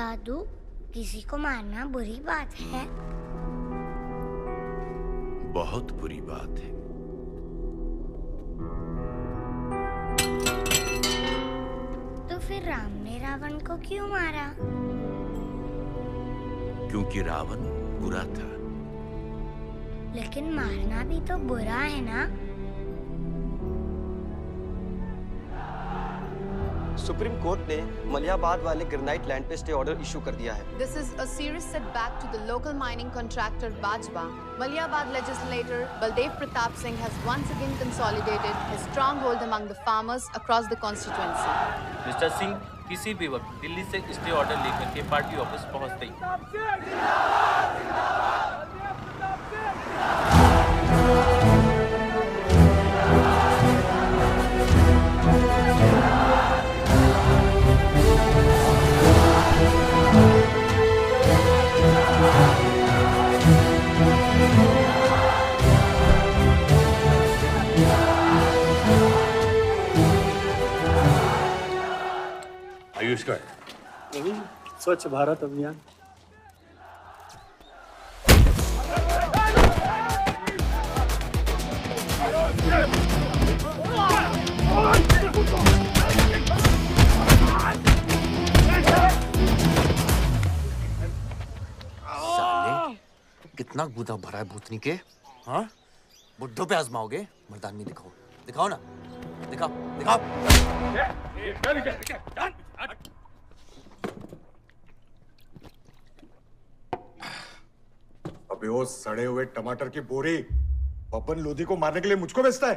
दादू, किसी को मारना बुरी बात है? बहुत बुरी बात है। तो फिर राम ने रावण को क्यों मारा? क्योंकि रावण बुरा था। लेकिन मारना भी तो बुरा है ना? सुप्रीम कोर्ट ने मलियाबाद वाले ग्रेनाइट लैंड पे स्टे ऑर्डर इशू कर दिया है। This is a serious setback to the local mining contractor Bajwa. Maliabad legislator Baldev Pratap Singh has once again consolidated his stronghold among the farmers across the constituency. Mister Singh किसी भी वक्त दिल्ली से stay order लेकर के party office पहुंचते ही आयुष्का स्वच्छ भारत अभियान। साले कितना गुदा भरा है भूतनी के। हाँ, बुड्ढों पे आजमाओगे? मर्दानगी दिखाओ, दिखाओ ना, दिखाओ दिखाओ। अबे वो सड़े हुए टमाटर की बोरी पवन लोधी को मारने के लिए मुझको बेचता है?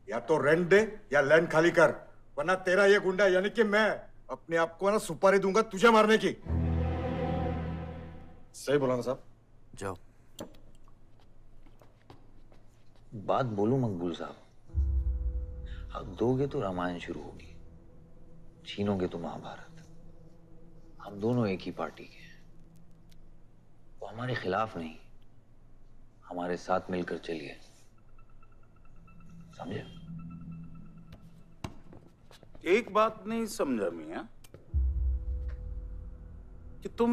या तो रेंट दे या लैंड खाली कर, वरना तेरा ये गुंडा यानी कि मैं अपने आप को ना सुपारी दूंगा तुझे मारने की। सही बोला ना साहब? जाओ। बात बोलूं मकबूल साहब, हक दोगे तो रामायण शुरू होगी, छीनोगे तो महाभारत। हम दोनों एक ही पार्टी के हैं, वो हमारे खिलाफ नहीं, हमारे साथ मिलकर चलिए, समझे? एक बात नहीं समझा मियां, कि तुम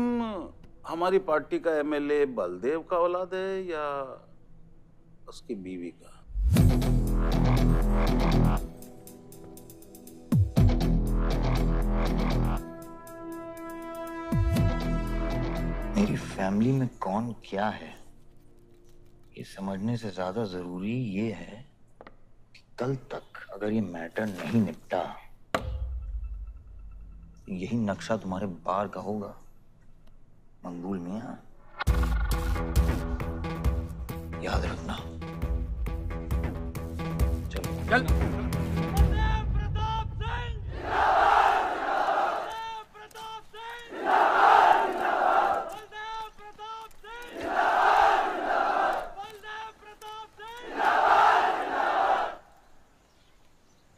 हमारी पार्टी का एमएलए बलदेव का औलाद है या उसकी बीवी का? मेरी फैमिली में कौन क्या है ये समझने से ज्यादा जरूरी ये है कि कल तक अगर ये मैटर नहीं निपटा, यही नक्शा तुम्हारे बार का होगा मंगूल मियां, याद रखना। चल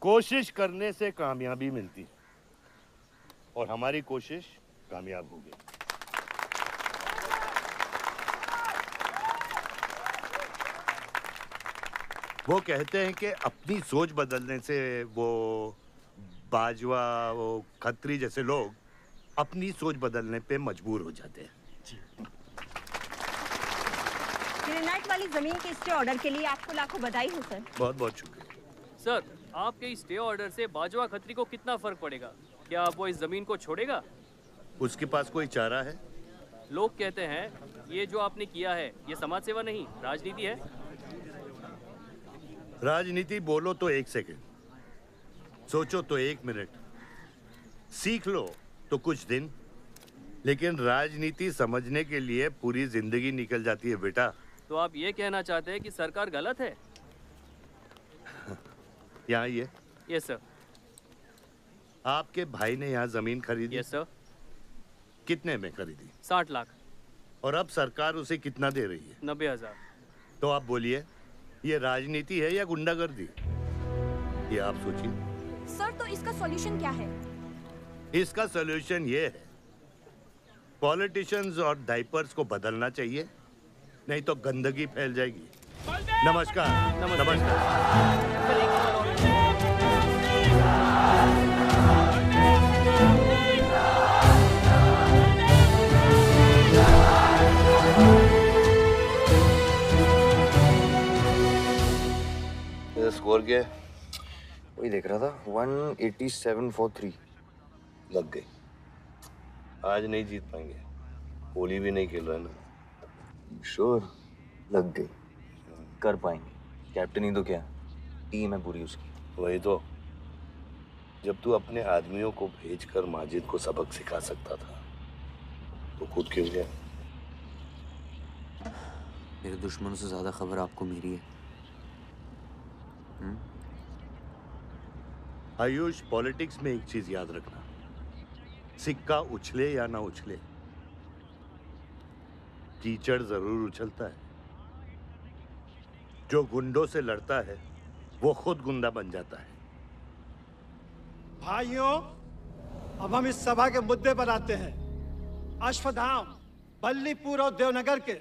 कोशिश करने से कामयाबी मिलती है और हमारी कोशिश कामयाब होगी। वो कहते हैं कि अपनी सोच बदलने से वो बाजवा, वो खत्री जैसे लोग अपनी सोच बदलने पे मजबूर हो जाते हैं। ग्रेनाइट वाली जमीन के स्टे ऑर्डर के लिए आपको लाखों बधाई हो सर। बहुत बहुत शुक्रिया सर। आपके इस स्टे ऑर्डर से बाजवा खत्री को कितना फर्क पड़ेगा? क्या वो इस जमीन को छोड़ेगा? उसके पास कोई चारा है? लोग कहते हैं ये जो आपने किया है ये समाज सेवा नहीं राजनीति है। राजनीति बोलो तो 1 सेकंड, सोचो तो 1 मिनट, सीख लो तो कुछ दिन, लेकिन राजनीति समझने के लिए पूरी जिंदगी निकल जाती है बेटा। तो आप ये कहना चाहते हैं कि सरकार गलत है? यहाँ ये? Yes sir. आपके भाई ने यहाँ जमीन खरीदी? Yes sir. कितने में खरीदी? 60 लाख। और अब सरकार उसे कितना दे रही है? 90,000। तो आप बोलिए, ये राजनीति है या गुंडागर्दी? ये आप सोचिए। सर तो इसका सॉल्यूशन क्या है? इसका सॉल्यूशन ये है, पॉलिटिशियंस और डायपर्स को बदलना चाहिए, नहीं तो गंदगी फैल जाएगी। नमस्कार। नमस्कार। स्कोर क्या है? वही देख रहा था, 187 for 3। लग गई। आज नहीं जीत पाएंगे। होली भी नहीं खेल रहा है ना। श्योर लग गई, कर पाएंगे। कैप्टन ही तो क्या, टीम है पूरी उसकी। वही तो, जब तू अपने आदमियों को भेजकर माजिद को सबक सिखा सकता था तो खुद क्यों गया? मेरे दुश्मनों से ज्यादा खबर आपको मेरी है। आयुष, पॉलिटिक्स में एक चीज याद रखना, सिक्का उछले या ना उछले, कीचड़ जरूर उछलता है। जो गुंडों से लड़ता है वो खुद गुंडा बन जाता है। भाइयों, अब हम इस सभा के मुद्दे पर आते हैं। अश्वत्थाम, बल्लीपुर और देवनगर के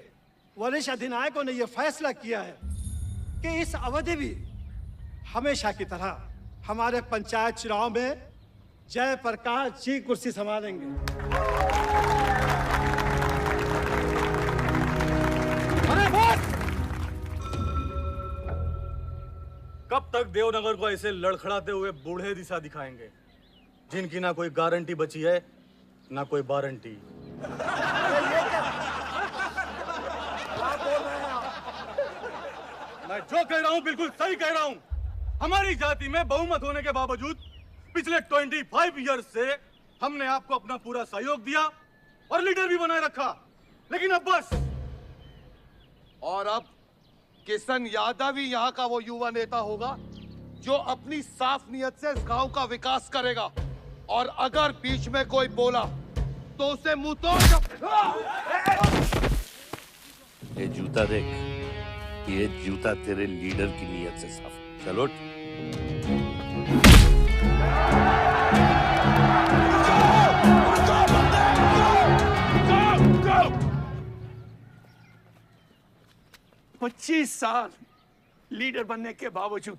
वरिष्ठ अधिनायकों ने यह फैसला किया है कि इस अवधि भी हमेशा की तरह हमारे पंचायत चुनाव में जयप्रकाश जी कुर्सी संभालेंगे। कब तक देवनगर को ऐसे लड़खड़ाते हुए बूढ़े दिशा दिखाएंगे, जिनकी ना कोई गारंटी बची है ना कोई वारंटी? मैं जो कह रहा हूं बिल्कुल सही कह रहा हूं। हमारी जाति में बहुमत होने के बावजूद पिछले 25 ईयर्स से हमने आपको अपना पूरा सहयोग दिया और लीडर भी बनाए रखा, लेकिन अब बस। और अब किशन यादव ही यहाँ का वो युवा नेता होगा जो अपनी साफ नियत से इस गांव का विकास करेगा, और अगर बीच में कोई बोला तो उसे मुंह तोड़। ये जूता देख, ये जूता तेरे लीडर की नियत से साफ। चलो पच्चीस साल लीडर बनने के बावजूद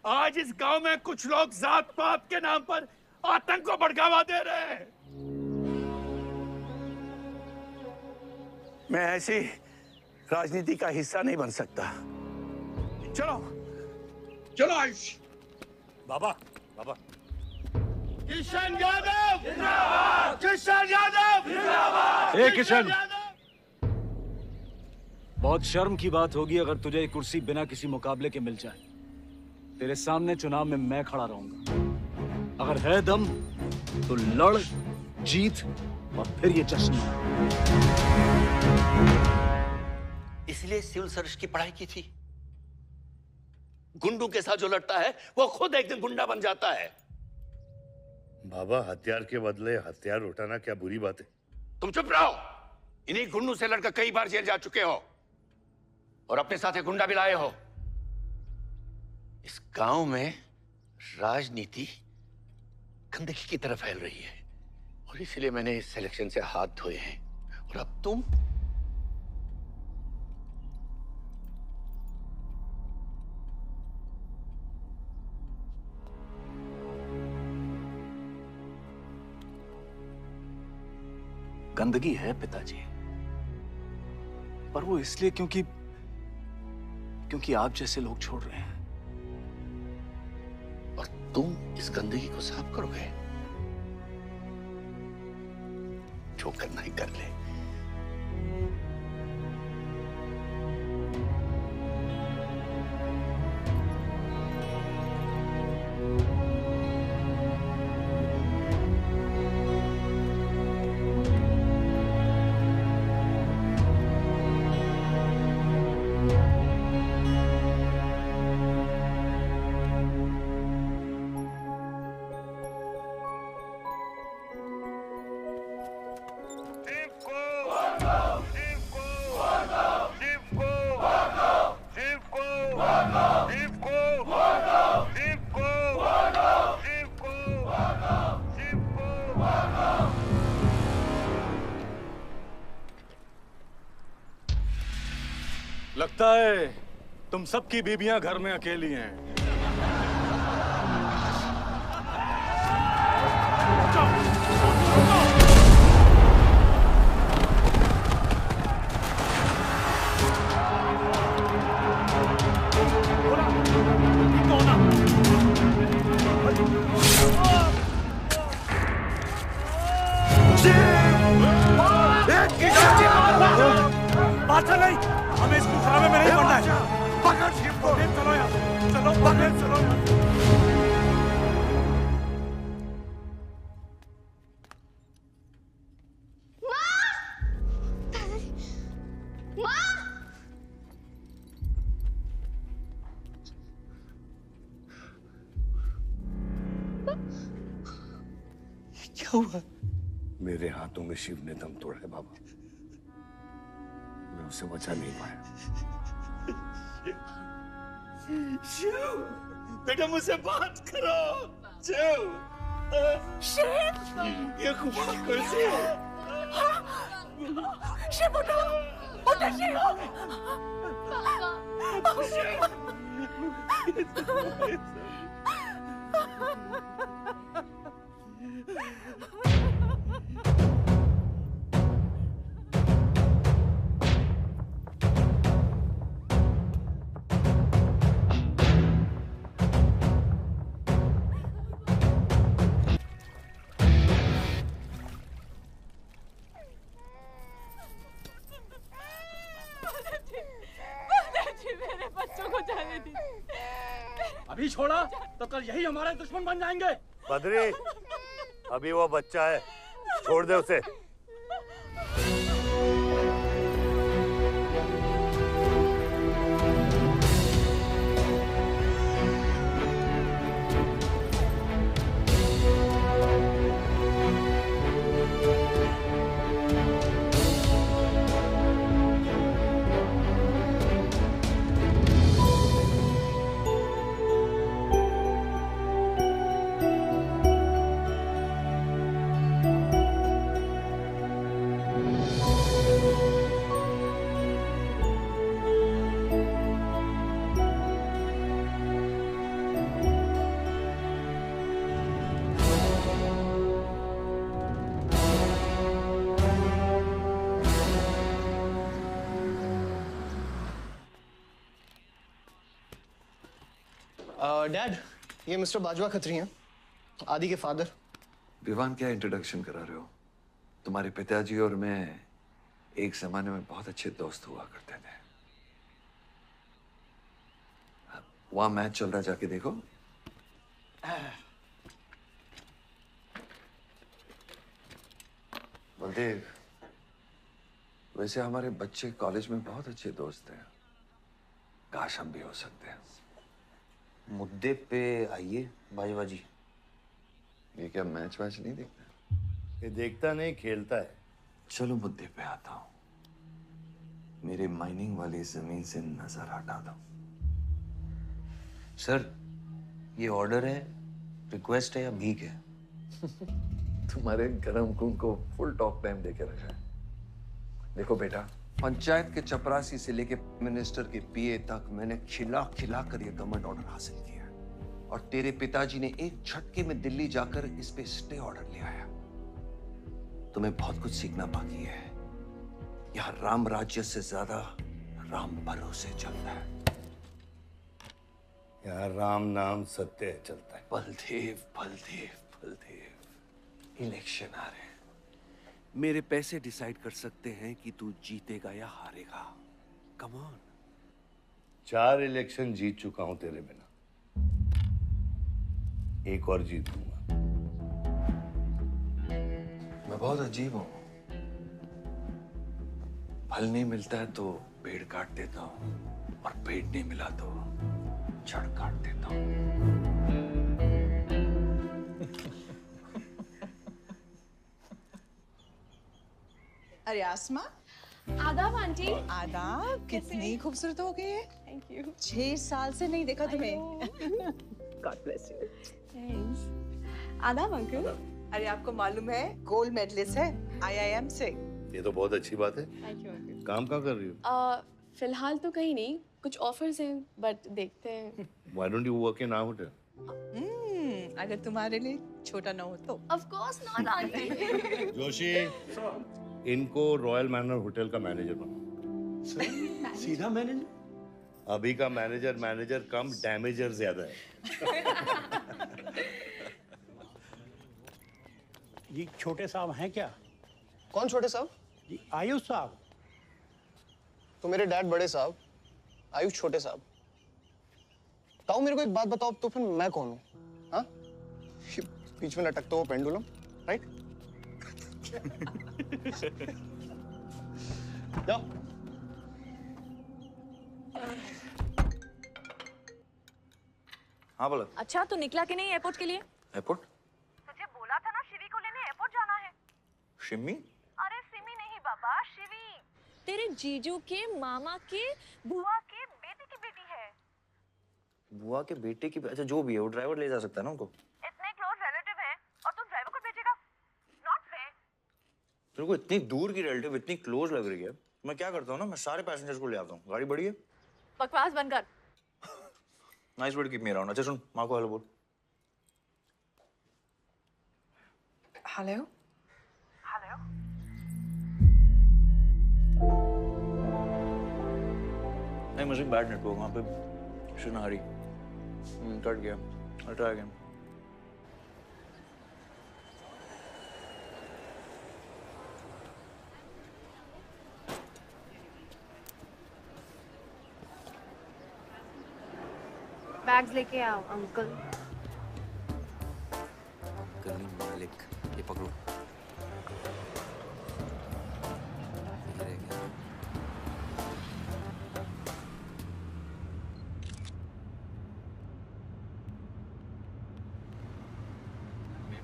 आज इस गांव में कुछ लोग जात पात के नाम पर आतंक को बढ़ावा दे रहे हैं। मैं ऐसी राजनीति का हिस्सा नहीं बन सकता। चलो चलो आयुष। बाबा, बाबा। किशन यादव जिंदाबाद, किशन यादव जिंदाबाद। ए किशन, बहुत शर्म की बात होगी अगर तुझे ये कुर्सी बिना किसी मुकाबले के मिल जाए। तेरे सामने चुनाव में मैं खड़ा रहूंगा। अगर है दम तो लड़, जीत और फिर ये जश्न। इसलिए सिविल सर्विस की पढ़ाई की थी। गुंडों के साथ जो लड़ता है वो खुद एक दिन गुंडा बन जाता है। बाबा, हथियार के बदले हथियार उठाना क्या बुरी बात है? तुम चुप रहो। इन्हीं गुंडों से लड़कर कई बार जेल जा चुके हो और अपने साथ एक गुंडा भी लाए हो। इस गांव में राजनीति गंदगी की तरफ फैल रही है और इसलिए मैंने इस सिलेक्शन से हाथ धोए हैं। और अब तुम गंदगी है पिताजी, पर वो इसलिए क्योंकि आप जैसे लोग छोड़ रहे हैं। और तुम इस गंदगी को साफ करोगे? जो करना ही कर ले। लगता है तुम सबकी बीबियां घर में अकेली हैं। हुआ? मेरे हाथों में शिव ने दम तोड़ा है बाबा। मैं उसे बचा नहीं पाया। शिव, बेटा मुझसे बात करो। शिव, शिव, ये खुमार कैसे है? शिव उठो, उठो शिव। मेरे बच्चों को जाने दी। अभी छोड़ा तो कल यही हमारे दुश्मन बन जाएंगे। बद्री, अभी वो बच्चा है, छोड़ दे उसे। डैड, ये मिस्टर बाजवा खत्री हैं, आदि के फादर। विवान, क्या इंट्रोडक्शन करा रहे हो? तुम्हारे पिताजी और मैं एक जमाने में बहुत अच्छे दोस्त हुआ करते थे। वहां मैच चल रहा, जाके देखो। बलदेव, वैसे हमारे बच्चे कॉलेज में बहुत अच्छे दोस्त हैं। काश हम भी हो सकते हैं। मुद्दे पे आइए बाजवा जी। ये क्या मैच वैच नहीं देखता? ये देखता नहीं, खेलता है। चलो मुद्दे पे आता हूँ। मेरे माइनिंग वाली जमीन से नजर हटा दो। सर, ये ऑर्डर है, रिक्वेस्ट है या भीख है? तुम्हारे गरम खून को फुल टॉक टाइम देके रखा है। देखो बेटा, पंचायत के चपरासी से लेके मिनिस्टर के पीए तक मैंने खिला खिला कर ये गवर्नमेंट ऑर्डर हासिल किया, और तेरे पिताजी ने एक झटके में दिल्ली जाकर इस पे स्टे ऑर्डर ले आया। तुम्हें बहुत कुछ सीखना बाकी है। यहाँ राम राज्य से ज्यादा राम भरोसे चलता है। यहाँ राम नाम सत्य चलता है। बलदेव, बलदेव, बलदेव, इलेक्शन आ रहे हैं। मेरे पैसे डिसाइड कर सकते हैं कि तू जीतेगा या हारेगा। Come on. 4 इलेक्शन जीत चुका हूं तेरे बिना, एक और जीत लूंगा। मैं बहुत अजीब हूं। फल नहीं मिलता है तो पेड़ काट देता हूं, और पेड़ नहीं मिला तो जड़ काट देता हूं। अरे आसमा, आदाब आंटी। आदाब, कितनी खूबसूरत हो गई है। Thank you. 6 साल से नहीं देखा तुम्हें। God bless you. थैंक्स। आदाब अंकल। अरे आपको मालूम है गोल्ड मेडलिस्ट है IIM से। ये तो बहुत अच्छी बात है। Thank you uncle. काम क्या कर रही हो? फिलहाल तो कहीं नहीं, कुछ ऑफर्स हैं, बट देखते हैं। Why don't you work in our hotel? अगर तुम्हारे लिए छोटा ना हो तो। Of course not aunty. Joshi, इनको रॉयल मैनर होटल का मैनेजर बना। सीधा मैनेजर? अभी का मैनेजर कम डैमेजर ज्यादा है। जी छोटे साहब हैं क्या? कौन छोटे साहब? जी आयुष साहब। तो मेरे डैड बड़े साहब, आयुष छोटे साहब। ताऊ मेरे को एक बात बताओ, तो फिर मैं कौन हूँ? हाँ? बीच में लटकता हुआ पेंडुलम, राइट? जाओ। हाँ बोला। अच्छा, तो निकला कि नहीं एयरपोर्ट के लिए? एयरपोर्ट? तुझे बोला था ना शिवी को लेने एयरपोर्ट शिमी? अरे सिमी नहीं बाबा, शिवी। तेरे जीजू के मामा के बुआ के बेटे की बेटी है। बुआ के बेटे की? अच्छा जो भी है, वो ड्राइवर ले जा सकता है ना उनको? इतने क्लोज रिलेटिव हैं और तुम ड्राइवर को भेजेगा? Not fair. तेरे को इतनी दूर की रिलेटिव इतनी क्लोज लग रही है, मैं क्या करता हूँ ना, मैं सारे पैसेंजर्स को ले आता हूँ। गाड़ी बड़ी है। बकवास बंद कर। Nice word, keep me around. अच्छा सुन, माँ को हेलो बोल। हेलो। हेलो। नहीं, मुझे बैड नेटवर्क वहाँ पे। शुनारी कट गया। I'll try again. बैग्स लेके आओ अंकल। गली मालिक, ये पकड़ो। ये रह गया।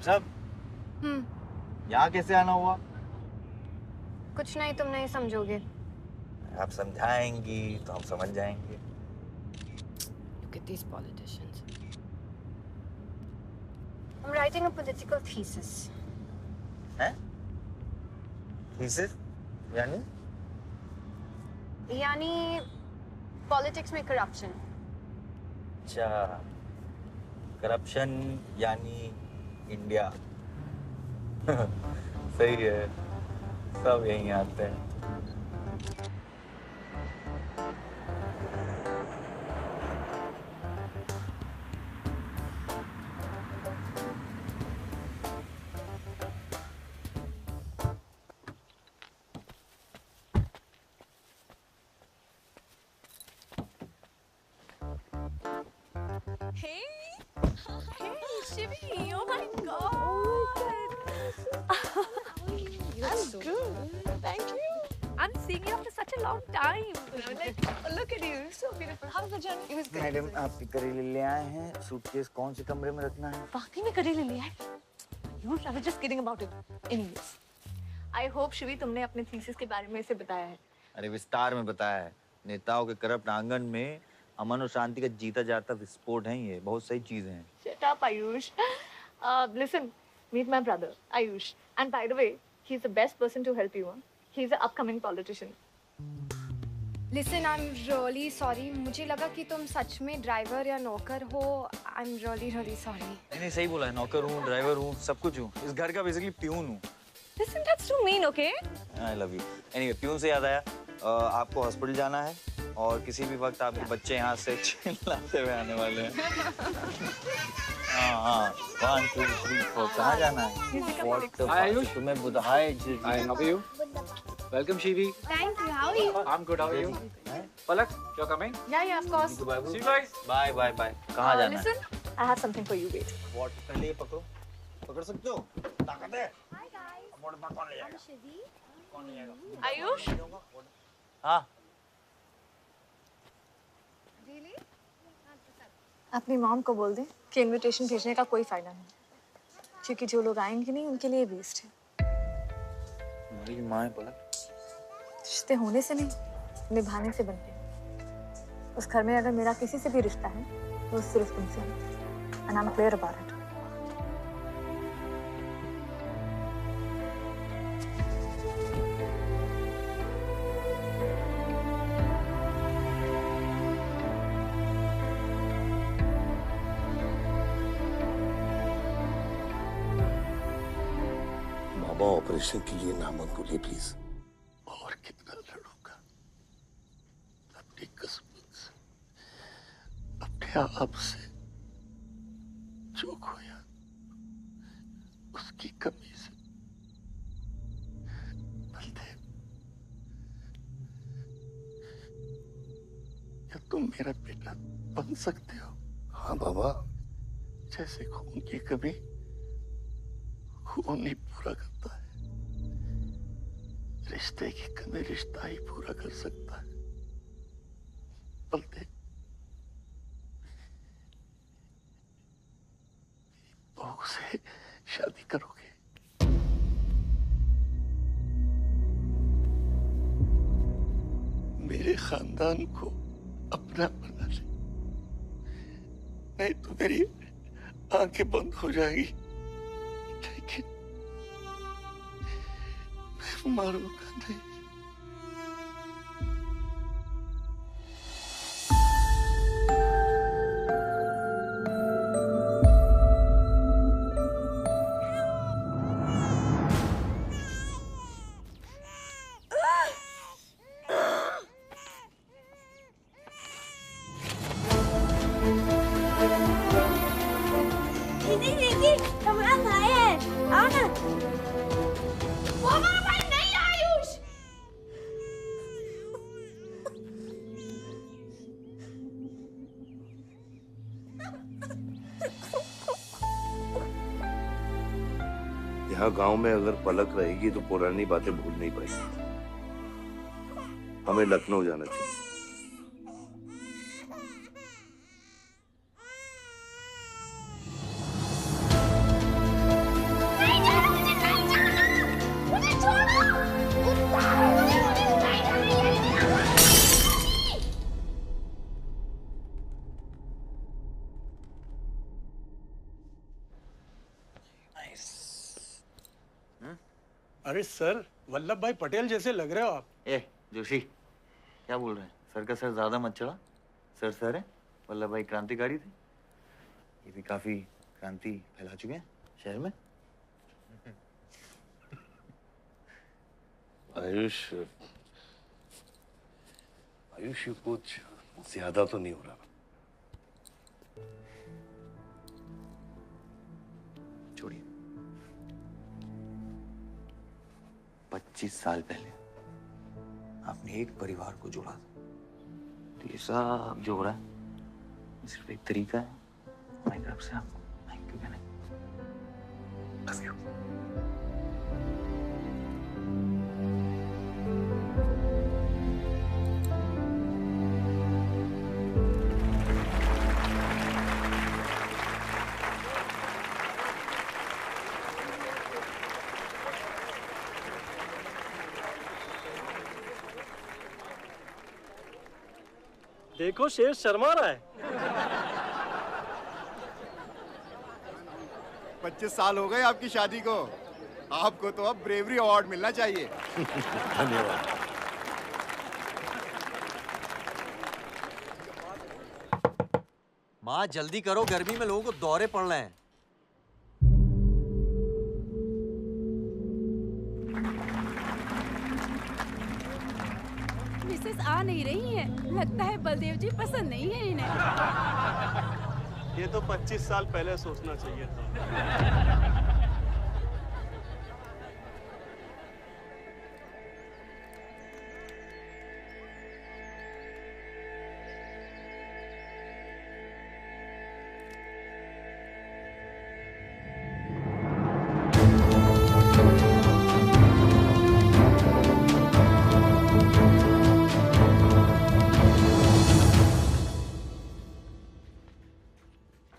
सब यहाँ कैसे आना हुआ? कुछ नहीं, तुम नहीं समझोगे। आप समझाएंगी तो हम समझ जाएंगे। Look at these politicians. I'm writing a political thesis. हैं? Thesis? यानी? यानी पॉलिटिक्स में करप्शन। अच्छा, करप्शन यानी इंडिया। सही है, सब यहीं आते हैं। Hey, Shivi, oh my God. I'm good. Thank you. I'm seeing you after such a long time. Like, look at you, so beautiful. How was the journey? It was good. Madam, आप करेले ले आए हैं। Suitcase कौन से कमरे में रखना है? वाकई में करेले ले आए? I was just kidding about it. Anyways, I hope Shivi तुमने अपने थीसिस के बारे में इसे बताया है। अरे विस्तार में बताया है। नेताओं के करप्ट आंगन में अमन और शांति का जीता जाता विस्फोट है ये। बहुत सही चीजें हैं। Shut up, Ayush. Listen, meet my brother, Ayush. And by the way, he's the best person to help you. Huh? He's an upcoming politician. Listen, I'm really sorry. मुझे लगा कि तुम सच में ड्राइवर या नौकर हो। I'm really sorry. नहीं, सही बोला है। नौकर हूँ, ड्राइवर हूँ, सब कुछ हूँ। इस घर का बेसिकली प्यून हूँ। Listen, that's too mean, okay? I love you. Anyway, peon से याद आया, आपको हॉस्पिटल जाना है और किसी भी वक्त आपके बच्चे यहाँ से चिल्लाते हुए आने वाले हैं। हाँ, 1, 2, 3, 4 कहाँ जाना है? Hi Ayush. तुम्हें बुधाए जी। Hi, how are you? Welcome Shivi. Thank you. How are you? I'm good. How are you? Palak, you're coming? Yeah, of course. See you guys. Bye. कहाँ जाना है? Listen, I have something for you. Wait. What? पहले ये पकड़ो। पकड़ सकते हो? ताकत है? Hi guys. कौन ले जाएगा? I'm Shivi. कौन ले जाएगा? Ayush? हाँ। Really? अपनी मॉम को बोल दे कि इनविटेशन भेजने का कोई फायदा नहीं, क्योंकि जो लोग आएंगे नहीं उनके लिए वेस्ट है। हमारी माँ है पलक। रिश्ते होने से नहीं, निभाने से बनते हैं। उस घर में अगर मेरा किसी से भी रिश्ता है तो सिर्फ तुमसे है। And I'm clear about it. Operation के लिए ना मत बोलिए प्लीज। और कितना लड़ूंगा अपनी किस्मत से, अपने आप से। जो खोया उसकी कमी से। बलदेव, क्या तुम मेरा बेटा बन सकते हो? हाँ बाबा, जैसे खून की कमी खून ही पूरा करता है, रिश्ते की कमी रिश्ता ही पूरा कर सकता है। बलदेव, बहू से शादी करोगे? खानदान को अपना बना ले, नहीं तो मेरी आंखें बंद हो जाएगी, लेकिन मैं मारूंगा नहीं। यहाँ गांव में अगर पलक रहेगी तो पुरानी बातें भूल नहीं पाएगी। हमें लखनऊ जाना चाहिए। अरे सर, वल्लभ भाई पटेल जैसे लग रहे हो आप। ए जोशी, क्या बोल रहे हैं? सर का सर ज्यादा मत चढ़ा। सर सर है, वल्लभ भाई क्रांतिकारी थे, ये भी काफी क्रांति फैला चुके हैं शहर में। आयुष, आयुष कुछ ज्यादा तो नहीं हो रहा? छोड़िए, 25 साल पहले आपने एक परिवार को जोड़ा था, तो ये सब जो हो रहा है सिर्फ एक तरीका है हमारी तरफ से आपको थैंक यू कहने। Love you. देखो शेर शर्मा रहा है। 25 साल हो गए आपकी शादी को, आपको तो अब ब्रेवरी अवार्ड मिलना चाहिए। धन्यवाद। माँ जल्दी करो, गर्मी में लोगों को दौरे पड़ रहे हैं। मिसेस आ नहीं रही है, लगता है बलदेव जी पसंद नहीं है इन्हें। ये तो 25 साल पहले सोचना चाहिए था।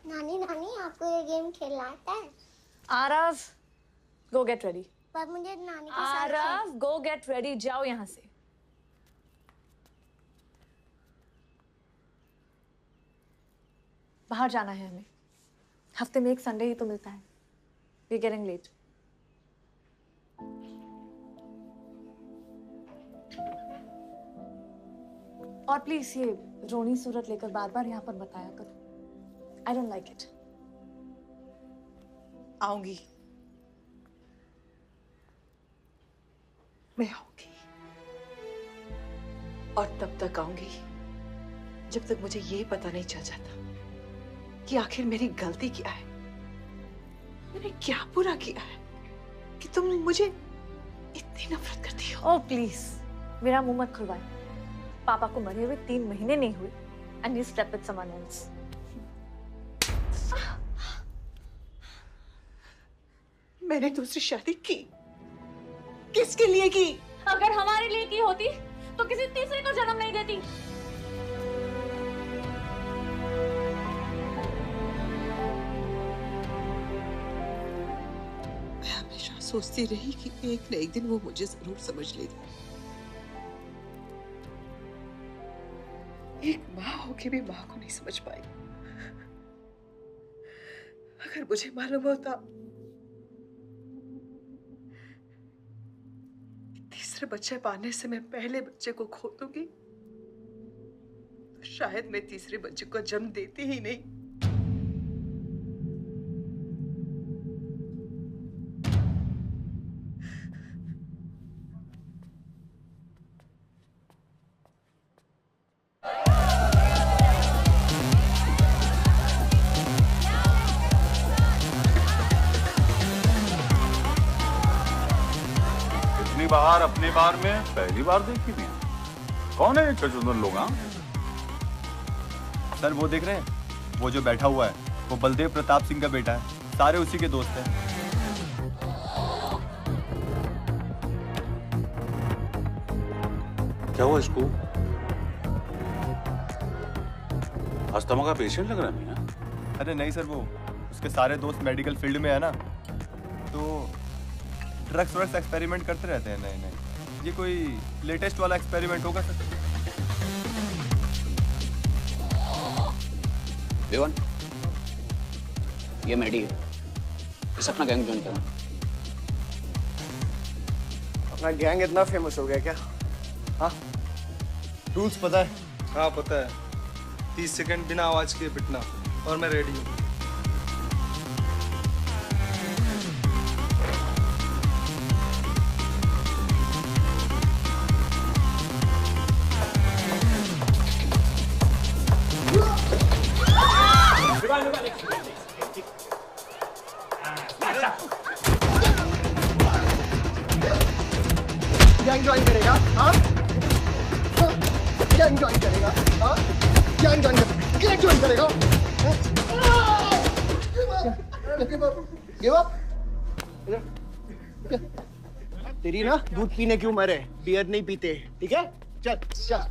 नानी नानी आपको ये गेम खेलना आता है? आरव, गो गेट रेडी। पर मुझे नानी के साथ आरव, गो गेट रेडी, जाओ यहाँ से। बाहर जाना है हमें, हफ्ते में एक संडे ही तो मिलता है। We are getting late. और प्लीज ये रोनी सूरत लेकर बार बार यहाँ पर बताया करो। I don't like it. आऊंगी, मैं आऊंगी, और तब तक आऊंगी जब तक मुझे ये पता नहीं चल जाता कि आखिर मेरी गलती क्या है। मैंने क्या बुरा किया है कि तुम मुझे इतनी नफरत करती हो? ओह प्लीज, मेरा मुंह मत खुलवाए। पापा को मरे हुए 3 महीने नहीं हुए and you slept with someone else. मैंने दूसरी शादी की, किसके लिए की? अगर हमारे लिए की होती तो किसी तीसरे को जन्म नहीं देती। मैं हमेशा सोचती रही कि एक न एक दिन वो मुझे जरूर समझ लेगी, की भी माँ को नहीं समझ पाई। अगर मुझे मालूम होता तीसरे बच्चे पाने से मैं पहले बच्चे को खो दूंगी तो शायद मैं तीसरे बच्चे को जन्म देती ही नहीं। बाहर अपने बार में पहली बार देखी नहीं। कौन है चचुंदर लोग? सर वो देख रहे हैं, वो जो बैठा हुआ है वो बलदेव प्रताप सिंह का बेटा है, सारे उसी के दोस्त हैं। क्या हुआ इसको? अस्थमा का पेशेंट लग रहा है मियां। अरे नहीं सर, वो उसके सारे दोस्त मेडिकल फील्ड में है ना, तो ड्रग्स वर्क्स एक्सपेरिमेंट करते रहते हैं नए नए। ये कोई लेटेस्ट वाला एक्सपेरिमेंट होगा सर? विवान, ये मेडी है, इस अपना गैंग ज्वाइन करना। अपना गैंग इतना फेमस हो गया क्या? हाँ, रूल्स पता है? हाँ पता है। 30 सेकंड बिना आवाज के पिटना, और मैं रेडी हूँ। गैंग ज्वाइन करेगा? हाँ? गैंग ज्वाइन करेगा? हाँ? गैंग ज्वाइन करेगा? Give up? तेरी ना दूध पीने की उम्र है, बियर नहीं पीते, ठीक है? चल चल।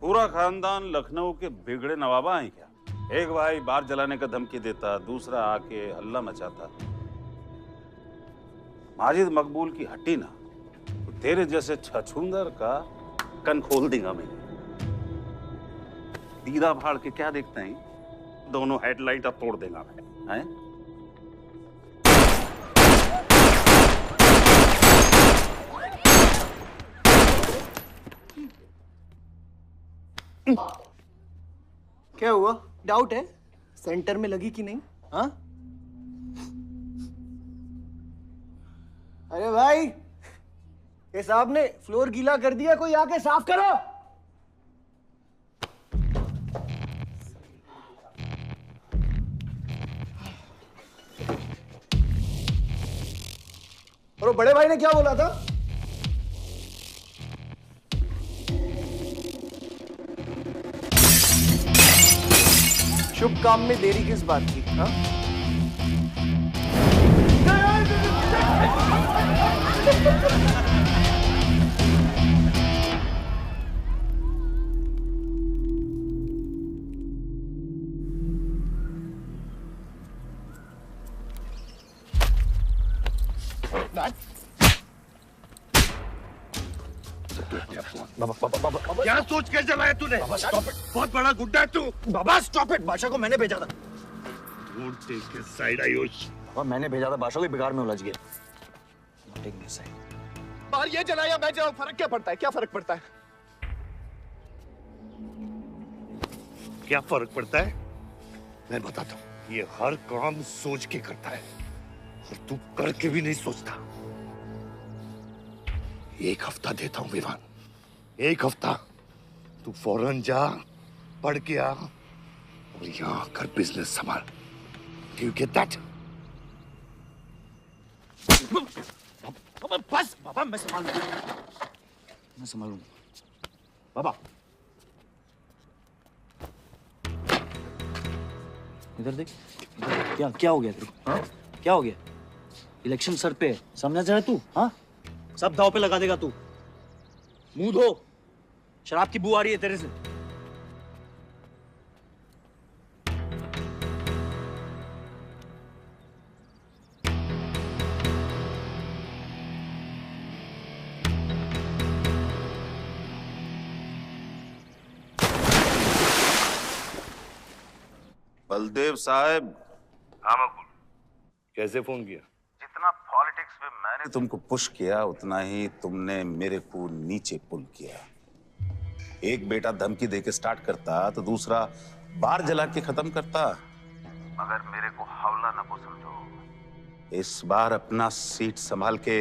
पूरा खानदान लखनऊ के बिगड़े नवाबा हैं क्या? एक भाई बार जलाने का धमकी देता, दूसरा आके हल्ला मचाता। माजिद मकबूल की हट्टी ना, तो तेरे जैसे छछूंदर का कन खोल देगा मैं। दीदा फाड़ के क्या देखते हैं? दोनों हेडलाइट अब तोड़ देगा मैं। हैं? क्या हुआ? डाउट है सेंटर में लगी कि नहीं? हाँ? अरे भाई, ये साहब ने फ्लोर गीला कर दिया, कोई आके साफ करो। और वो बड़े भाई ने क्या बोला था? शुभ काम में देरी किस बात की? हाँ? क्या सोच के जलाया तूने? बहुत बड़ा गुड्डा है तू। बाबा स्टॉप इट, बादशाह को मैंने भेजा था। Don't take his side, Ayush. बाबा मैंने भेजा था, बादशाह को बिगाड़ में उलझ गया। बाहर ये जलाया मैं जलाऊं, फर्क क्या पड़ता है? क्या फर्क पड़ता है? क्या फर्क पड़ता है? मैं बताता हूँ। ये हर काम सोच के करता है और तू करके भी नहीं सोचता। एक हफ्ता देता हूँ विवान, एक हफ्ता। तू फौरन जा, पढ़ के आ और यहाँ आकर बिजनेस संभाल। Do you get that? बस बाबा, मैं संभालूंगा बाबा। इधर देख, क्या क्या हो गया तेरे को? हाँ? क्या हो गया? इलेक्शन सर पे, समझा चाहे तू? हाँ, सब दाव पे लगा देगा तू। मुंह धो, शराब की बू आ रही है तेरे से। बलदेव साहब। हाँ मकबूल, कैसे फोन किया? जितना पॉलिटिक्स में मैंने तुमको पुश किया उतना ही तुमने मेरे को नीचे पुल किया। एक बेटा धमकी देके स्टार्ट करता तो दूसरा बार जला के खत्म करता। मगर मेरे को हौला न को समझो। इस बार अपना सीट संभाल के।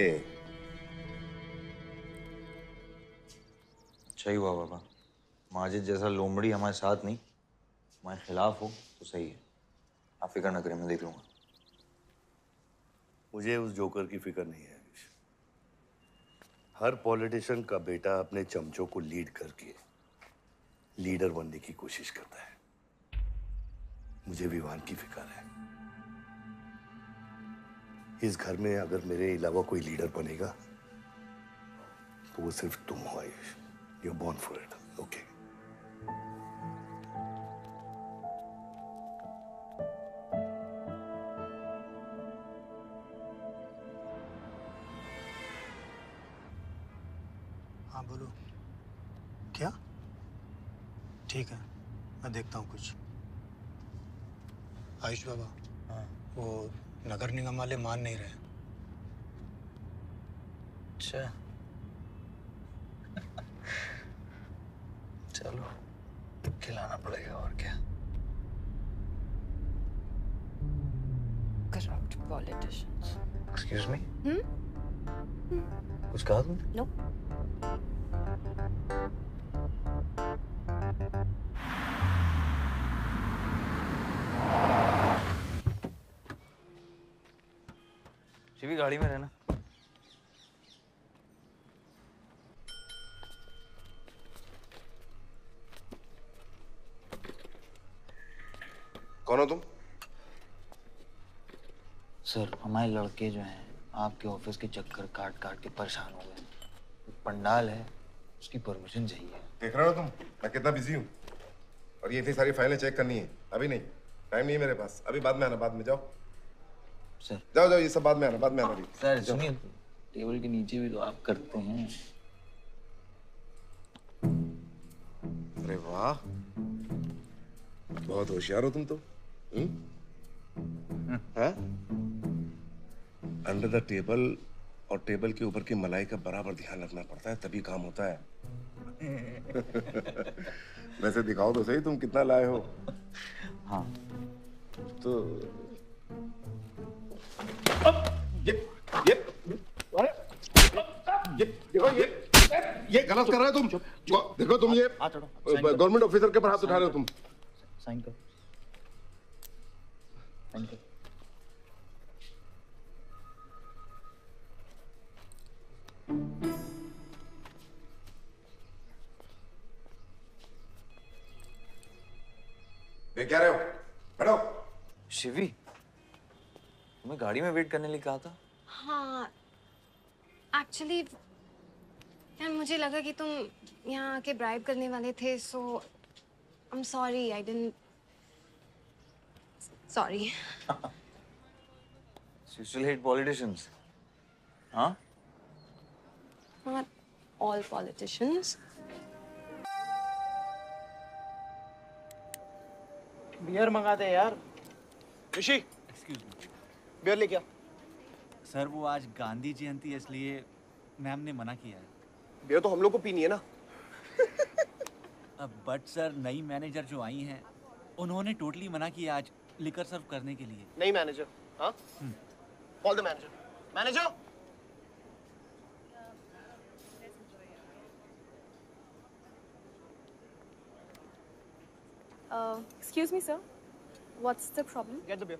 अच्छा ही हुआ बाबा, माजिद जैसा लोमड़ी हमारे साथ नहीं, हमारे खिलाफ हो तो सही है। आप फिक्र ना करें, मैं देख लूंगा। मुझे उस जोकर की फिक्र नहीं है। हर पॉलिटिशियन का बेटा अपने चमचों को लीड करके लीडर बनने की कोशिश करता है। मुझे विवान की फिक्र है। इस घर में अगर मेरे अलावा कोई लीडर बनेगा तो वो सिर्फ तुम हो Ayush. You're born for it, okay? हाँ बोलो। क्या? ठीक है, मैं देखता हूँ कुछ। आयुष बाबा, हाँ, वो नगर निगम वाले मान नहीं रहे। अच्छा, चलो खिलाना पड़ेगा और क्या। Corrupt politicians. Excuse me? कुछ कहा तुमने? No. शिवी गाड़ी में रहना। कौन हो तुम? सर, हमारे लड़के जो हैं आपके ऑफिस के चक्कर काट काट के परेशान हो गए। एक पंडाल है, उसकी परमिशन चाहिए। देख रहे हो तुम मैं कितना बिजी हूँ, और ये इतनी सारी फाइलें चेक करनी है। अभी नहीं, टाइम नहीं है मेरे पास। अभी बाद में आना, बाद में। जाओ सर, जाओ जाओ, ये सब बाद में आना, बाद में आना। अभी सर सुनिए, टेबल के नीचे भी तो आप करते हैं। अरे वाह, बहुत होशियार हो तुम तो। अंडर द टेबल और टेबल के ऊपर की मलाई का बराबर ध्यान रखना पड़ता है, तभी काम होता है। वैसे दिखाओ तो सही तुम कितना लाए हो। हाँ तो देखो, ये गलत कर रहे हो तुम। देखो तुम ये गवर्नमेंट ऑफिसर के ऊपर हाथ उठा रहे हो तुम। साइन कर, साइन कर। देख क्या रहे हो? बैठो। शिवी, तुम्हें गाड़ी में वेट करने लिए कहा था। हाँ, एक्चुअली यार मुझे लगा कि तुम यहाँ आके ब्राइब करने वाले थे, so I am sorry, I didn't, sorry. You still hate politicians, huh? Not all politicians. Beer मंगा दे यार। ऋषि, एक्सक्यूज मी बियर ले क्या? सर, वो आज गांधी जयंती है इसलिए मैम ने मना किया है। बियर तो हम लोग को पीनी है ना। बट सर, नई मैनेजर जो आई हैं उन्होंने टोटली मना किया आज लिकर सर्व करने के लिए। नई मैनेजर? हाँ, call the manager. Manager, Excuse me, sir. What's the problem? Get the beer.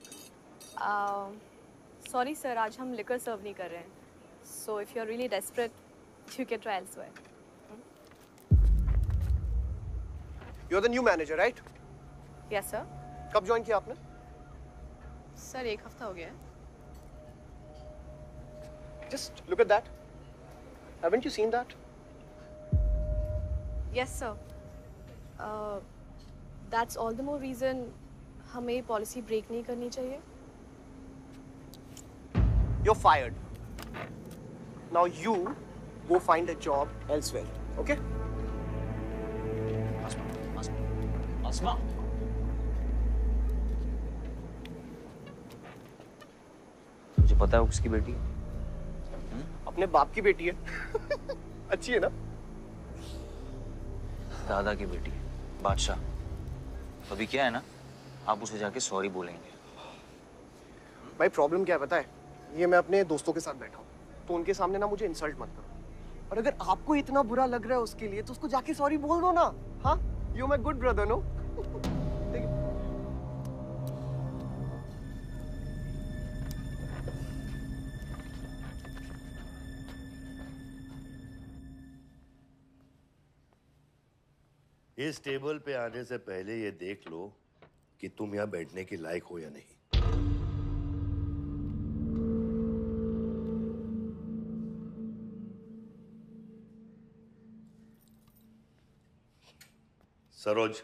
Sorry, sir. आज हम liquor serve नहीं कर रहे हैं. So if you're really desperate, you can try elsewhere. You're the new manager, right? Yes, sir. कब join किया आपने? Sir, 1 हफ्ता हो गया है. Just look at that. Haven't you seen that? Yes, sir. That's all the more reason हमें policy break नहीं करनी चाहिए. You're fired. Now you go find a job elsewhere, okay? Asma. तुझे पता है वो किसकी बेटी है? अपने बाप की बेटी है। अच्छी है ना? दादा की बेटी है, बादशाह। अभी क्या है ना, आप उसे जाके सॉरी बोलेंगे। भाई प्रॉब्लम क्या है पता है? ये मैं अपने दोस्तों के साथ बैठा हूँ, तो उनके सामने ना मुझे इंसल्ट मत करो। और अगर आपको इतना बुरा लग रहा है उसके लिए, तो उसको जाके सॉरी बोल दो ना। हाँ, you my good brother, no? इस टेबल पे आने से पहले ये देख लो कि तुम यहाँ बैठने के लायक हो या नहीं। सरोज,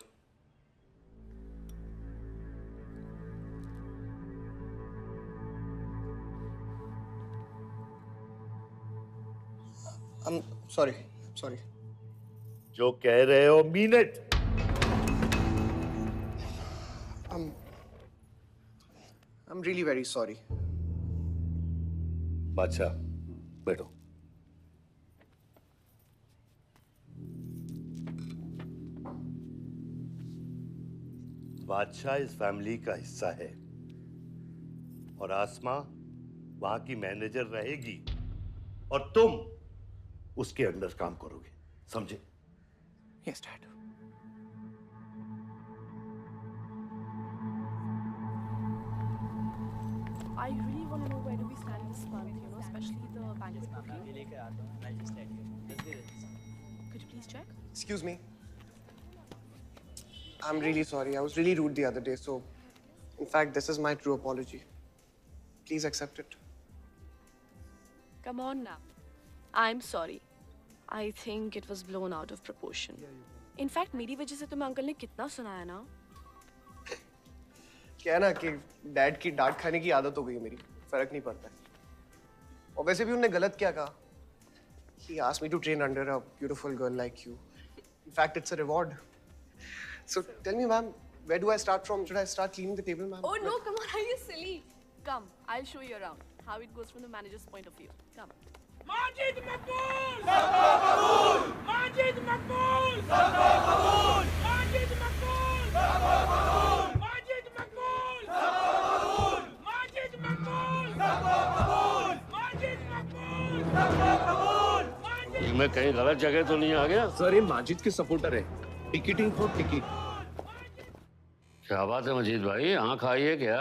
सॉरी। जो कह रहे हो mean it. I'm really very sorry. बादशाह, बैठो। बादशाह इस फैमिली का हिस्सा है और आसमा वहां की मैनेजर रहेगी और तुम उसके अंडर काम करोगे, समझे? Yes, Dad. I really want to know where do we stand this month, you know, especially the bandits booking. Could you please check? Excuse me. I'm really sorry. I was really rude the other day, so in fact, this is my true apology. Please accept it. Come on now. I'm sorry. I think it was blown out of proportion. In fact, मेरी वजह से तुम्हें uncle ने कितना सुनाया ना? क्या है ना कि डैड की डांट खाने की आदत हो गई है मेरी, फर्क नहीं पड़ता है। और वैसे भी उन्होंने गलत क्या कहा? He asked me to train under a beautiful girl like you. In fact, it's a reward. So tell me, ma'am, where do I start from? Should I start cleaning the table, ma'am? Oh no, come on, are you silly? Come, I'll show you around how it goes from the manager's point of view. Come. Majid मकबूल! सबका कबूल! माजिद मकबूल! सबका कबूल! माजिद मकबूल! सबका कबूल! माजिद मकबूल! सबका कबूल! माजिद मकबूल! सबका कबूल! माजिद मकबूल! सबका कबूल! मैं कहीं गलत जगह तो नहीं आ गया? सर ये माजिद के सपोर्टर है, टिकटिंग फॉर टिकट। क्या बात है मजीद भाई, आंख आई है क्या?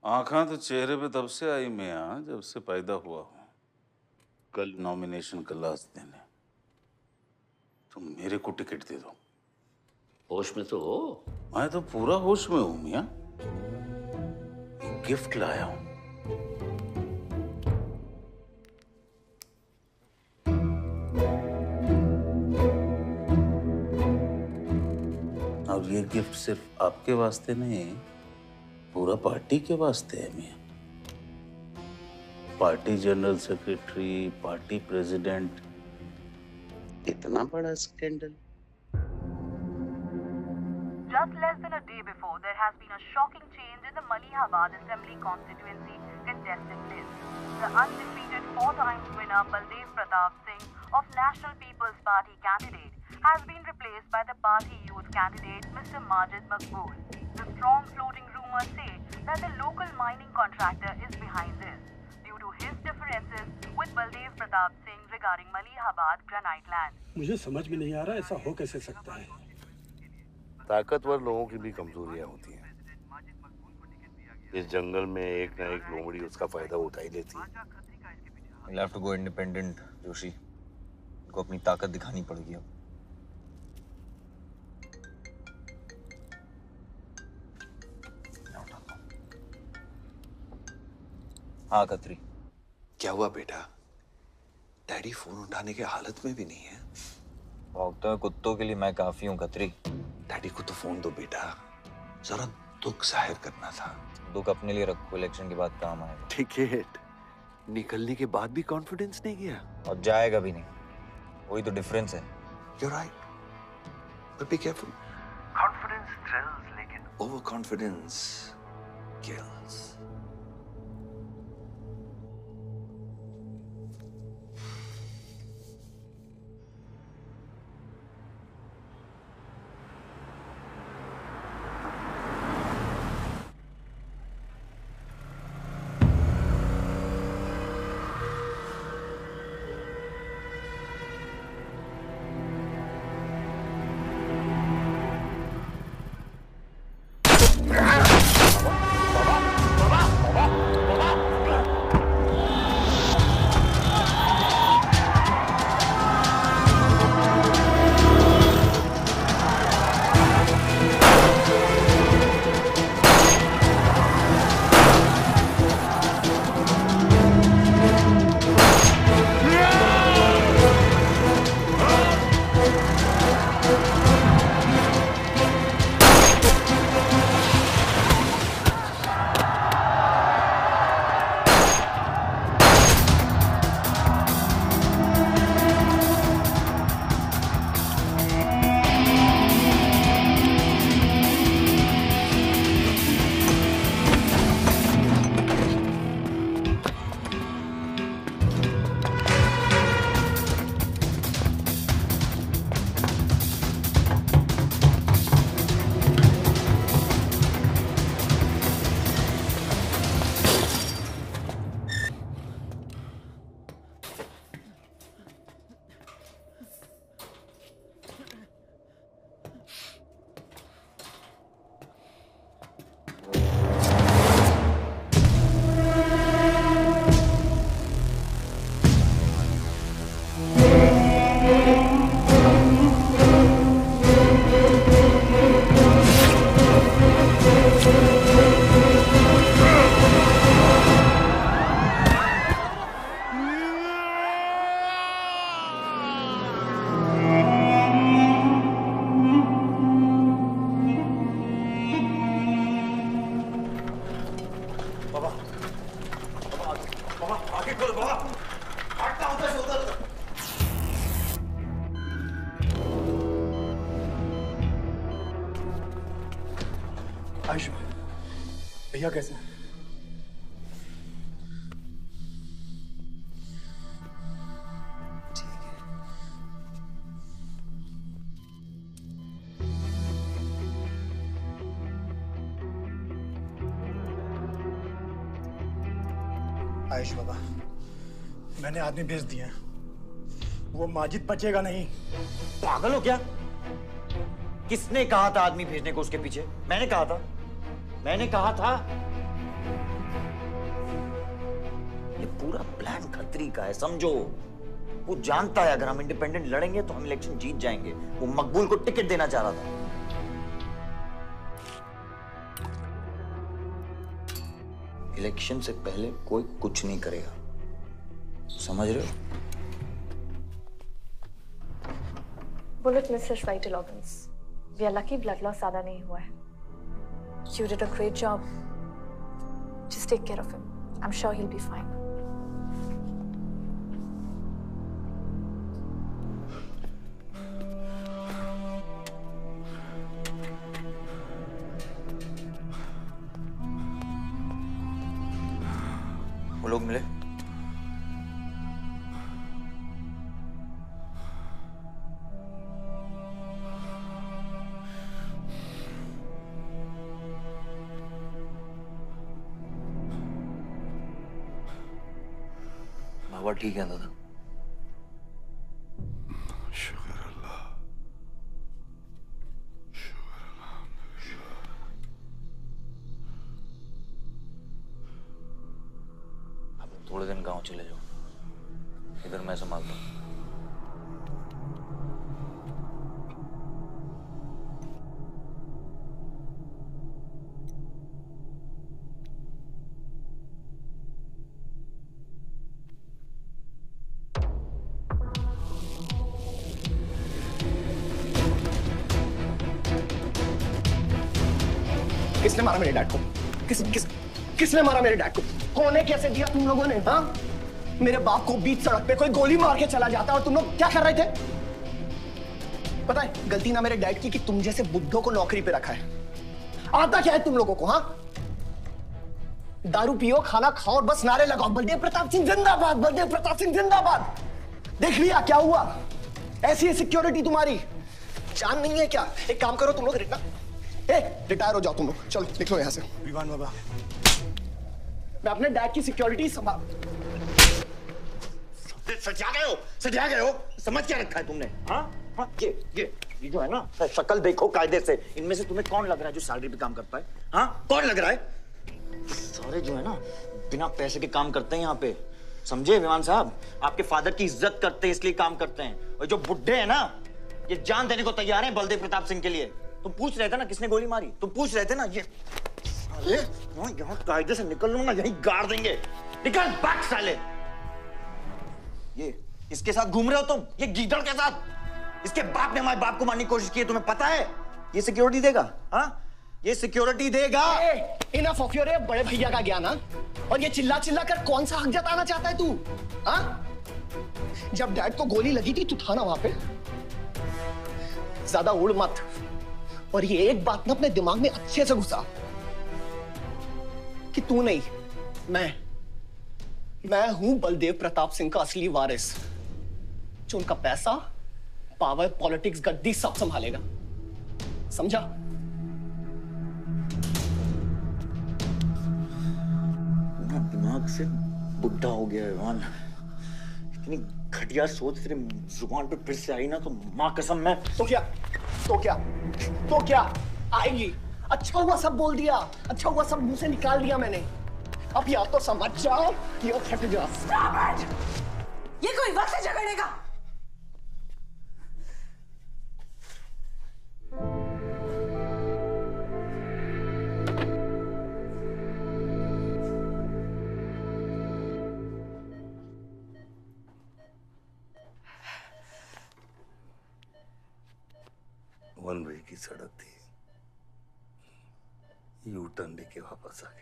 आंखा तो चेहरे पे तब से आई मियां जब से पैदा हुआ हूं। कल नॉमिनेशन का लास्ट दिन है, तुम मेरे को टिकट दे दो। होश में तो हो? मैं तो पूरा होश में हूं मियां। गिफ्ट लाया हूं। और ये गिफ्ट सिर्फ आपके वास्ते नहीं, पूरा पार्टी के वास्ते है मियां। Party general secretary, party president, इतना बड़ा scandal. Just less than a day before, there has been a shocking change in the Malihabad Assembly constituency contestant list. The undefeated four-time winner Baldev Pratap Singh of National People's Party candidate has been replaced by the party youth candidate Mr. Majid Maqbool. The strong floating rumors say that the local mining contractor is behind this due to his differences with Baldev Pratap Singh regarding Malihabad granite land. मुझे समझ में नहीं आ रहा ऐसा हो कैसे सकता है। ताकतवर लोगों की भी कमजोरियां होती हैं। इस जंगल में एक ना एक लोमड़ी उसका फायदा उठा ही लेती है। You'll have to go independent, Joshi. उनको अपनी ताकत दिखानी पड़ेगी अब। हाँ खत्री। क्या हुआ बेटा? डैडी फोन उठाने के हालत में भी नहीं है। भौंकते हुए कुत्तों के लिए मैं काफी हूँ खत्री। डैडी को तो फोन दो बेटा, जरा दुख जाहिर करना था। दुख अपने लिए रखो, इलेक्शन के बाद काम आएगा। टिकट निकलने के बाद भी कॉन्फिडेंस नहीं गया और जाएगा भी नहीं, वही तो डिफरेंस है। You're right, but be careful. Confidence thrills, लेकिन overconfidence kills. आयुष भैया कैसे हैं? आयुष बाबा, मैंने आदमी भेज दिए हैं। वो माजिद बचेगा नहीं। पागल हो क्या? किसने कहा था आदमी भेजने को उसके पीछे? मैंने कहा था। ये पूरा प्लान खतरी का है, समझो। वो जानता है अगर हम इंडिपेंडेंट लड़ेंगे तो हम इलेक्शन जीत जाएंगे। वो मकबूल को टिकट देना चाह रहा था। इलेक्शन से पहले कोई कुछ नहीं करेगा, समझ रहे हो? Bullet misses vital organs. We are lucky blood loss ज्यादा नहीं हुआ है। You did a great job. Just take care of him. I'm sure he'll be fine. वो लोग मिले? बाबा ठीक है दादा? शुक्र अल्लाह। अब थोड़े दिन गांव चले जाओ, इधर मैं संभालता हूँ। किसने मारा मेरे डैड को? किसने मारा मेरे डैड को? कौन है? कैसे दिया तुम लोगों ने? हाँ, मेरे बाप को बीच सड़क पे कोई गोली मार के चला जाता और तुम लोग क्या कर रहे थे? पता है गलती ना मेरे डैड की कि तुम जैसे बुड्ढों को नौकरी पे रखा है। आता क्या है तुम लोगों को? हाँ, दारू पियो, खाना खाओ और बस नारे लगाओ, बलदेव प्रताप सिंह जिंदाबाद, बलदेव प्रताप सिंह जिंदाबाद। देख लिया क्या हुआ? ऐसी है सिक्योरिटी तुम्हारी। जान नहीं है क्या? एक काम करो तुम लोग, रिटायर हो जाओ तुम लोग। चलो निकलो यहाँ से। विवान बाबा, मैं अपने डैड की सिक्योरिटी संभाल। सजा गए हो। समझ क्या रखा है तुमने? हाँ, ये जो है ना, शक्ल देखो कायदे से। इनमें से तुम्हें कौन लग रहा है जो सैलरी पे काम करता है? हाँ, कौन लग रहा है? सारे जो है ना बिना पैसे के काम करते हैं यहाँ पे, समझे विमान साहब? आपके फादर की इज्जत करते हैं इसलिए काम करते हैं। और जो बुड्ढे हैं ना, ये जान देने को तैयार हैं बलदेव प्रताप सिंह के लिए। तुम पूछ रहे थे ना किसने गोली मारी? तुम पूछ रहे थे ना? ये अरे यहाँ कायदे से निकल लो ना, यहीं गाड़ देंगे। निकल भाग साले। ये इसके साथ घूम रहे हो तुम, ये गीदड़ के साथ। इसके बाप ने हमारे बाप को मारने की कोशिश की है, तुम्हें पता है? ये सिक्योरिटी देगा? हाँ, ये सिक्योरिटी देगा। इनफ ऑफ योर बड़े भैया का ज्ञान। और ये चिल्ला चिल्ला कर कौन सा हक जताना चाहता है तू? हाँ, जब डैड को गोली लगी थी तू था ना वहां पे? ज्यादा उड़ मत। और ये एक बात ना अपने दिमाग में अच्छे से घुसा कि तू नहीं, मैं हूं बलदेव प्रताप सिंह का असली वारिस, जो उनका पैसा, पावर, पॉलिटिक्स, गद्दी सब संभालेगा। समझा? दिमाग से बुढ़ा हो गया है मान। इतनी घटिया सोच तेरे जुबान पे फिर से आई ना तो माँ कसम मैं। तो क्या आएगी? अच्छा हुआ सब बोल दिया, अच्छा हुआ सब मुंह से निकाल दिया मैंने। अब या तो समझ जाओ या फट जाओ। ये कोई वक्त है झगड़ने का? वन वे की सड़क थी, यू टर्न लेके वापस आ गए।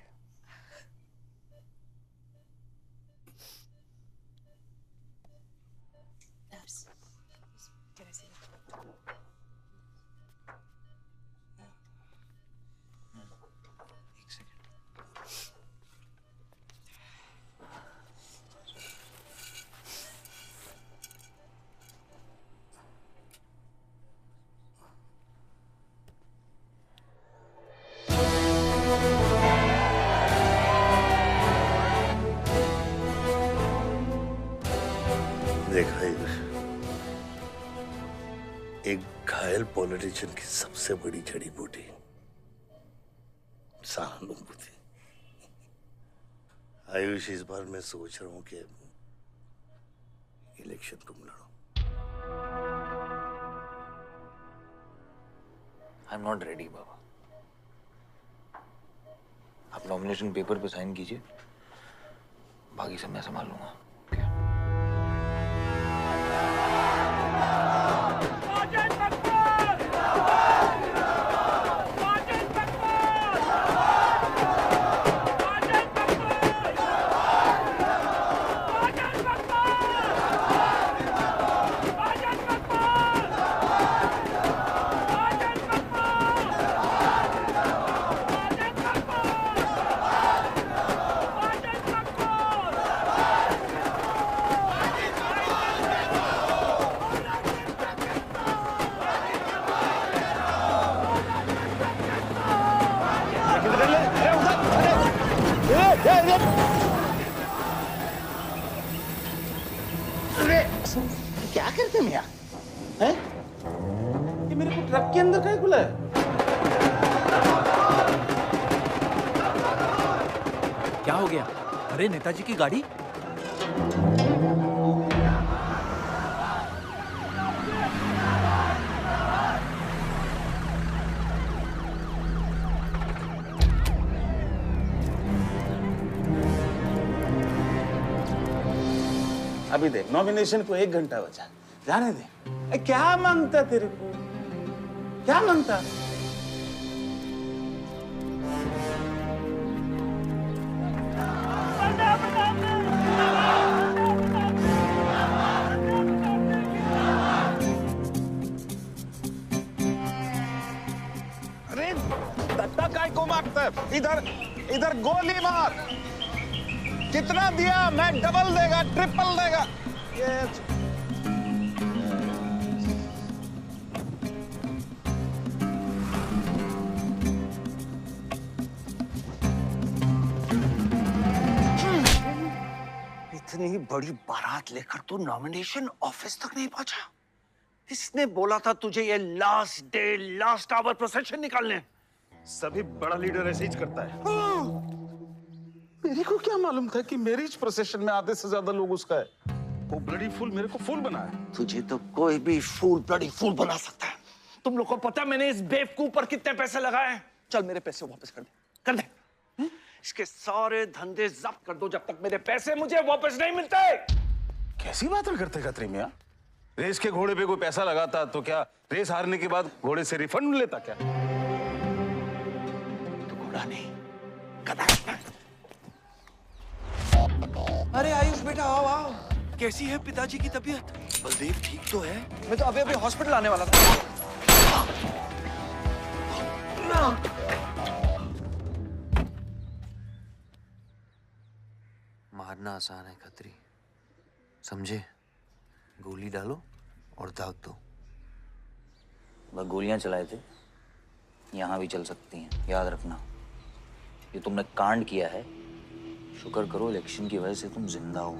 एक घायल पॉलिटिशियन की सबसे बड़ी जड़ी बूटी सहानुभूति। आयुष, इस बार मैं सोच रहा हूं कि इलेक्शन तुम लड़ो। आई एम नॉट रेडी बाबा। आप नॉमिनेशन पेपर पे साइन कीजिए, बाकी सब मैं संभाल लूंगा। क्या करते मियां? हैं? ये मेरे को ट्रक के अंदर क्या खुला है? क्या हो गया? अरे नेताजी की गाड़ी। अभी देख, नॉमिनेशन को 1 घंटा बचा, जाने दे। क्या मांगता तेरे को? क्या मांगता? अरे दत्ता काय को मारता है? इधर इधर गोली मार। कितना दिया? मैं डबल देगा, ट्रिपल देगा। ये इतनी बड़ी बारात लेकर तू नॉमिनेशन ऑफिस तक नहीं पहुंचा। इसने बोला था तुझे ये last day last hour procession निकालने। सभी बड़ा लीडर ऐसे ही करता है। मेरे को क्या मालूम था कि मैरिज प्रोसेशन में आधे से ज्यादा लोग उसका है। वो ब्लडी फूल मेरे को फूल बनाया। तुझे तो कोई भी फूल ब्लडी फूल बना सकता है। तुम लोग को पता है मैंने इस बेवकूफ पर कितने पैसे लगाए? चल मेरे पैसे वापस कर दे, कर दे। इसके सारे धंधे जब्त कर दो जब तक मेरे पैसे मुझे वापस नहीं मिलते। कैसी बातें करते खतरे मियां? रेस के घोड़े पे कोई पैसा लगाता तो क्या रेस हारने के बाद घोड़े से रिफंड लेता क्या? तो घोड़ा नहीं, अरे आयुष बेटा, आओ आओ। कैसी है पिताजी की तबीयत? बलदेव ठीक तो है? मैं तो अभी हॉस्पिटल आने वाला था। मारना आसान है खत्री, समझे? गोली डालो और दाग दो। वह गोलियां चलाए थे, यहां भी चल सकती हैं, याद रखना। ये तुमने कांड किया है, शुक्र करो इलेक्शन की वजह से तुम जिंदा हो।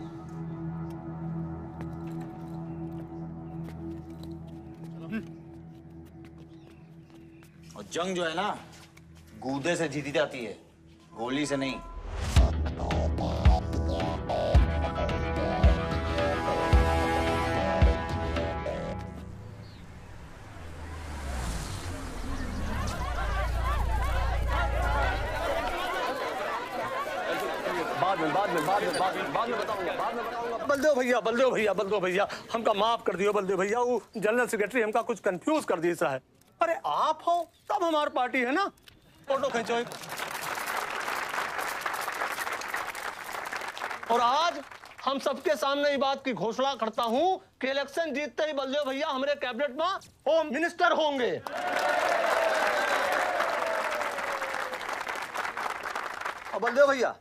और जंग जो है ना, गूदे से जीती जाती है, गोली से नहीं। बाद में बताऊंगा। बलदेव भैया हमका माफ कर दियो। बलदेव भैया वो जनरल सेक्रेटरी हमका कुछ कंफ्यूज कर दिया है। अरे आप हो तब हमारी पार्टी है ना। फोटो खींचो एक। और आज हम सबके सामने ये बात की घोषणा करता हूं कि इलेक्शन जीतते ही बलदेव भैया हमारे कैबिनेट में होम मिनिस्टर होंगे। और बलदेव भैया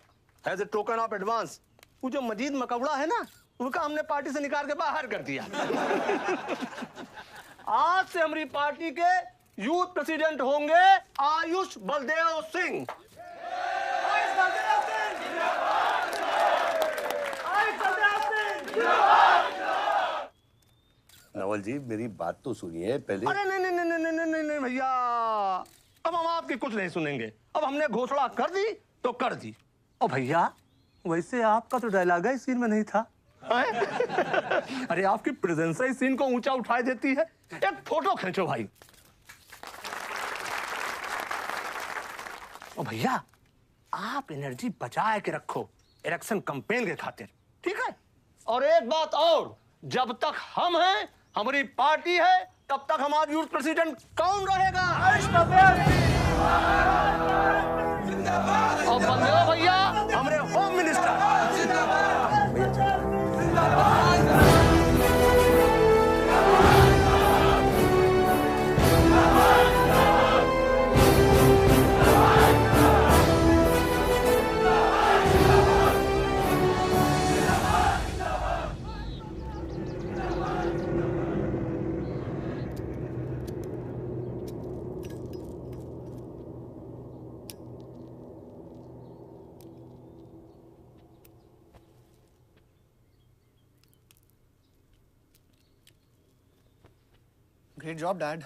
as a token of advance वो जो मजीद मकबड़ा है ना, उनका हमने पार्टी से निकाल के बाहर कर दिया। आज से हमारी पार्टी के यूथ प्रेसिडेंट होंगे आयुष बलदेव सिंह। नवल जी मेरी बात तो सुनिए पहले। अरे नहीं नहीं नहीं नहीं नहीं नहीं भैया, अब हम आपकी कुछ नहीं सुनेंगे। अब हमने घोषणा कर दी तो कर दी। ओ भैया, वैसे आपका तो डायलॉग इस सीन में नहीं था। अरे आपकी प्रेजेंस इस सीन को ऊंचा उठाई देती है। एक फोटो खींचो भाई। ओ भैया, आप एनर्जी बचा के रखो इलेक्शन कैंपेन के खातिर, ठीक है? और एक बात और, जब तक हम हैं, हमारी पार्टी है, तब तक हमारा यूथ प्रेसिडेंट कौन रहेगा? और बंदे हो भैया हमारे home minister. Great job dad,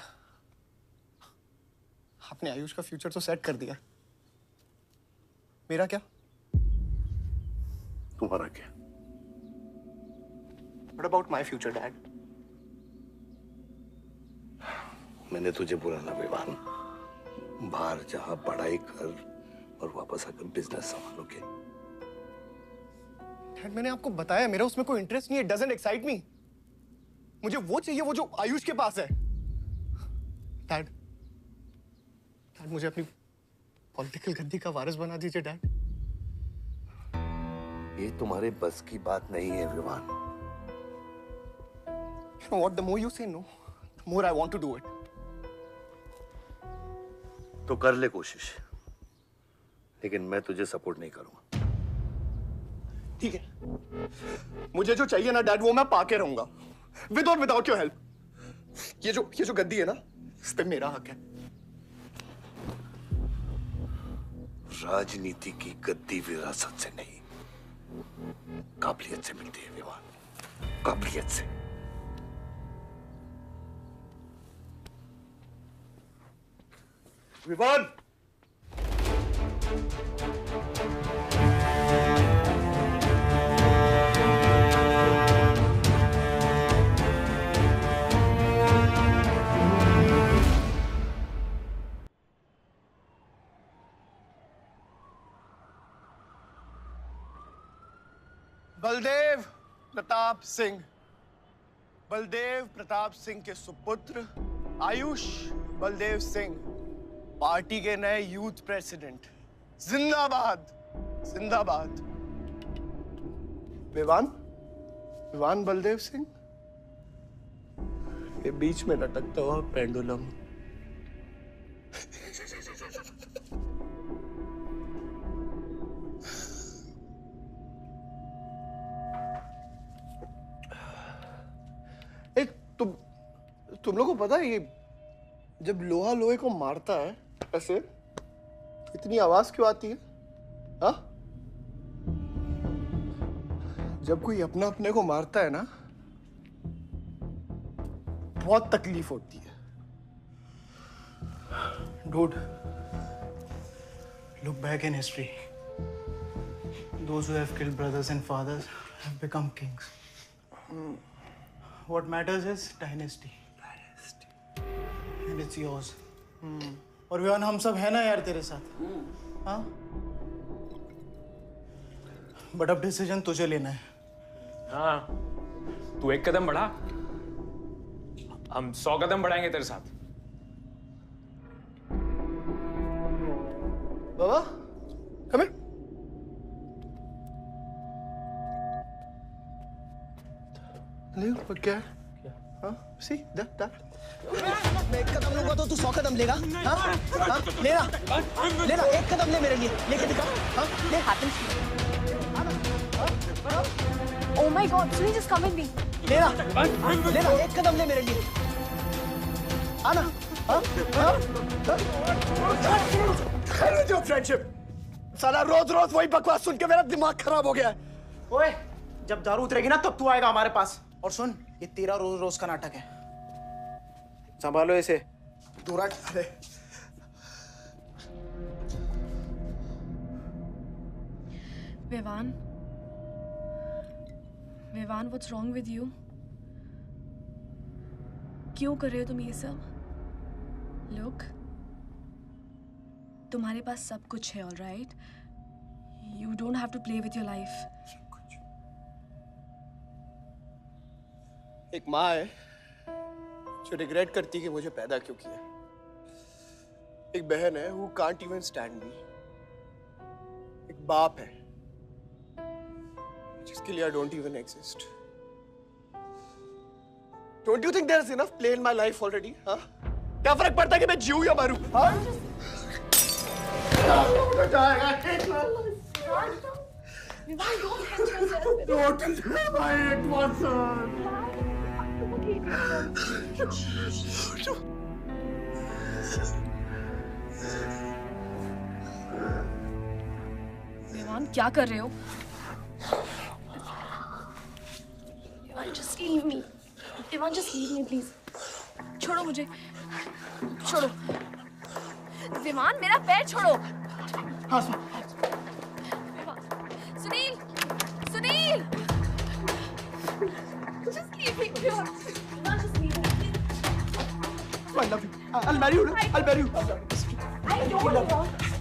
आपने आयुष का फ्यूचर तो सेट कर दिया। मेरा क्या? तुम्हारा क्या? What about my future, Dad? मैंने तुझे बोला ना विवान, बाहर जहां पढ़ाई कर और वापस आकर बिजनेस संभालोगे। डैड मैंने आपको बताया मेरा उसमें कोई इंटरेस्ट नहीं है। Doesn't excite me. मुझे वो चाहिए वो जो आयुष के पास है। डैड मुझे अपनी पॉलिटिकल गद्दी का वारिस बना दीजिए डैड। ये तुम्हारे बस की बात नहीं है Vivaan. You know what? The more you say no, the more I want to do it. तो कर ले कोशिश, लेकिन मैं तुझे सपोर्ट नहीं करूंगा। ठीक है, मुझे जो चाहिए ना डैड वो मैं पाके रहूंगा, विद और विदाउट योर हेल्प। ये जो गद्दी है ना, इस पे मेरा हक है। राजनीति की गद्दी विरासत से नहीं, काबिलियत से मिलती है विवान, काबिलियत से। विवान, बलदेव प्रताप सिंह, बलदेव प्रताप सिंह के सुपुत्र आयुष बलदेव सिंह पार्टी के नए यूथ प्रेसिडेंट। जिंदाबाद जिंदाबाद। विवान बलदेव सिंह, ये बीच में लटकता हुआ पेंडुलम। तुम लोगों को पता है ये जब लोहा लोहे को मारता है ऐसे इतनी आवाज क्यों आती है? हाँ? जब कोई अपना अपने को मारता है ना, बहुत तकलीफ होती है। Dude, look back in history. Those who have killed brothers and fathers have become kings. What matters is dynasty. And it's yours. और विवान हम सब है ना यार तेरे साथ। हाँ? बट अब डिसीजन तुझे लेना है। हाँ, तू एक कदम बढ़ा, हम 100 कदम बढ़ाएंगे तेरे साथ। बाबा, come here. क्या? हाँ? See that? मैं एक कदम लूंगा तो तू 100 कदम लेगा? हाँ? हाँ? लेना, एक कदम ले मेरे लिए, लेके दिखा। हाँ? ले Oh my God, please just come with me. लेना, एक कदम ले मेरे लिए। आना, हाँ? जो फ्रेंडशिप, साला रोज वही बकवास सुन के मेरा दिमाग खराब हो गया है। ओए, जब दारू उतरेगी ना तब तू आएगा हमारे पास, और सुन, ये तेरा रोज रोज का नाटक है। संभालो इसे। दूरा अरे Vivaan, Vivaan, what's wrong with you? क्यों कर रहे हो तुम ये सब? लुक, तुम्हारे पास सब कुछ है, alright? You don't have to play with your life. एक माँ है जो रिग्रेट करती है कि मुझे पैदा क्यों किया। एक बहन है who can't even stand me। एक बाप है जिसके लिए I don't even exist। Don't you think there is enough play in my life already? हाँ? क्या फर्क पड़ता है कि मैं जीऊँ या मरूँ? हाँ? Don't live by it, Watson। Vivaan, क्या कर रहे हो? Vivaan, just leave me। Vivaan, just leave me, please। छोड़ो मुझे, छोड़ो। विवान, मेरा पैर छोड़ो। Sunil, Sunil, just leave me, Vivaan, just leave me। I love you। I'll marry you। I'll marry you। I don't want।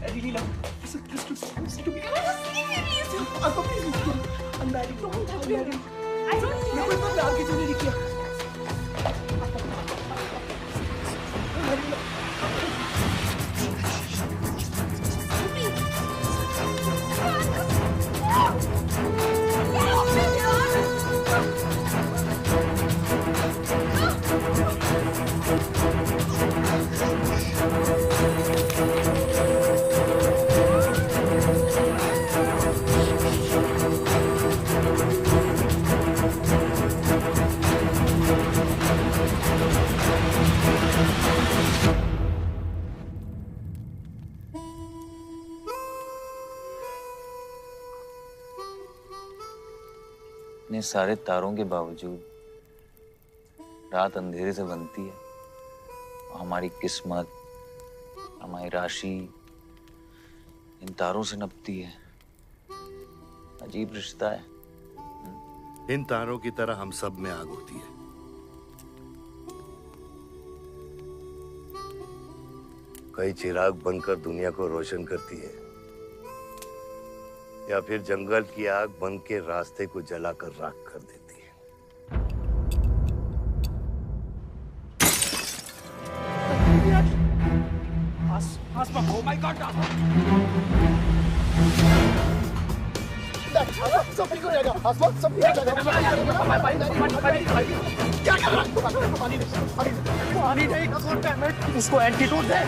I really love you। Listen to me। Just leave me, please। I'll marry you। Don't touch me। I don't मेरे को इतना प्यार किसी ने नहीं किया। इतने सारे तारों के बावजूद रात अंधेरे से बनती है। हमारी किस्मत, हमारी राशि इन तारों से नपती है। अजीब रिश्ता है। इन तारों की तरह हम सब में आग होती है। कई चिराग बनकर दुनिया को रोशन करती है, या फिर जंगल की आग बन के रास्ते को जलाकर राख कर देती है। Oh my God! सब ठीक हो जाएगा। आसमान सब ठीक हो जाएगा। क्या कर रहा है? पानी नहीं, उसको एंटीडोट दे।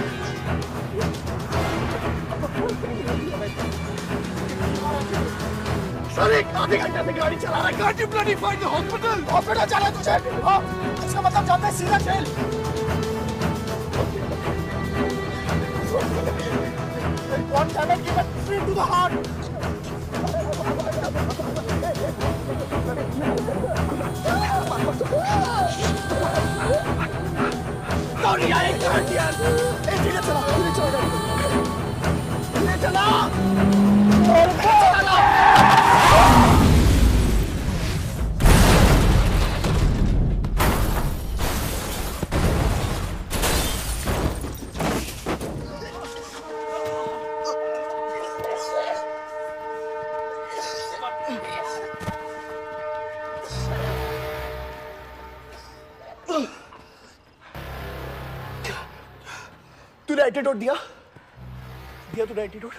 सर, एक आधे घंटे से गाड़ी चला रहा है। Can't you bloody find the hospital? Hospital जाना है तुझे? हाँ, इसका मतलब जाता है सीधा jail. One damage given straight to the heart. Sorry, I can't hear. Hey, धीरे चला, धीरे चला। तूने एंटीडोट दिया? दिया तूने एंटीडोट?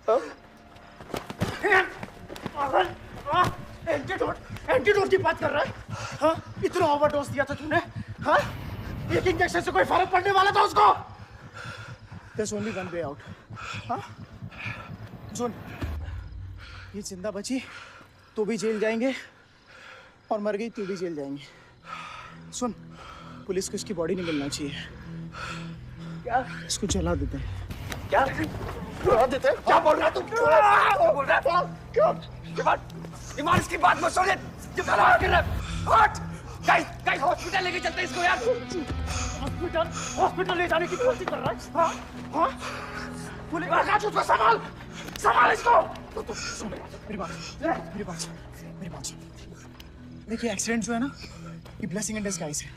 हाँ? एंटीडोट? एंटीडोट की बात कर रहा है? हाँ? इतना ओवरडोज दिया था तूने? हाँ? एक इंजेक्शन से कोई फर्क पड़ने वाला था उसको? There's only one way out. हाँ? सुन, ये जिंदा बची तो भी जेल जाएंगे और मर गई तो भी जेल जाएंगे। सुन, पुलिस को इसकी बॉडी नहीं मिलना चाहिए। क्या? इसको जला देते हैं। क्या? जला देते हैं? क्या बोल रहा है तू? क्या बोल रहा है? क्यों? इमान, इसकी बात मत सुन। ये जला कर रहा है। हट! गाइस हॉस्पिटल लेके चलते हैं इसको यार। हॉस्पिटल ले जाने की कोशिश कर रहा है। हाँ? पुलिस आकाश उसको संभाल इसको। तो सुन मेरी बात। देखिए एक्सीडेंट जो है ना, ये ब्लेसिंग इन डिस्गाइज है।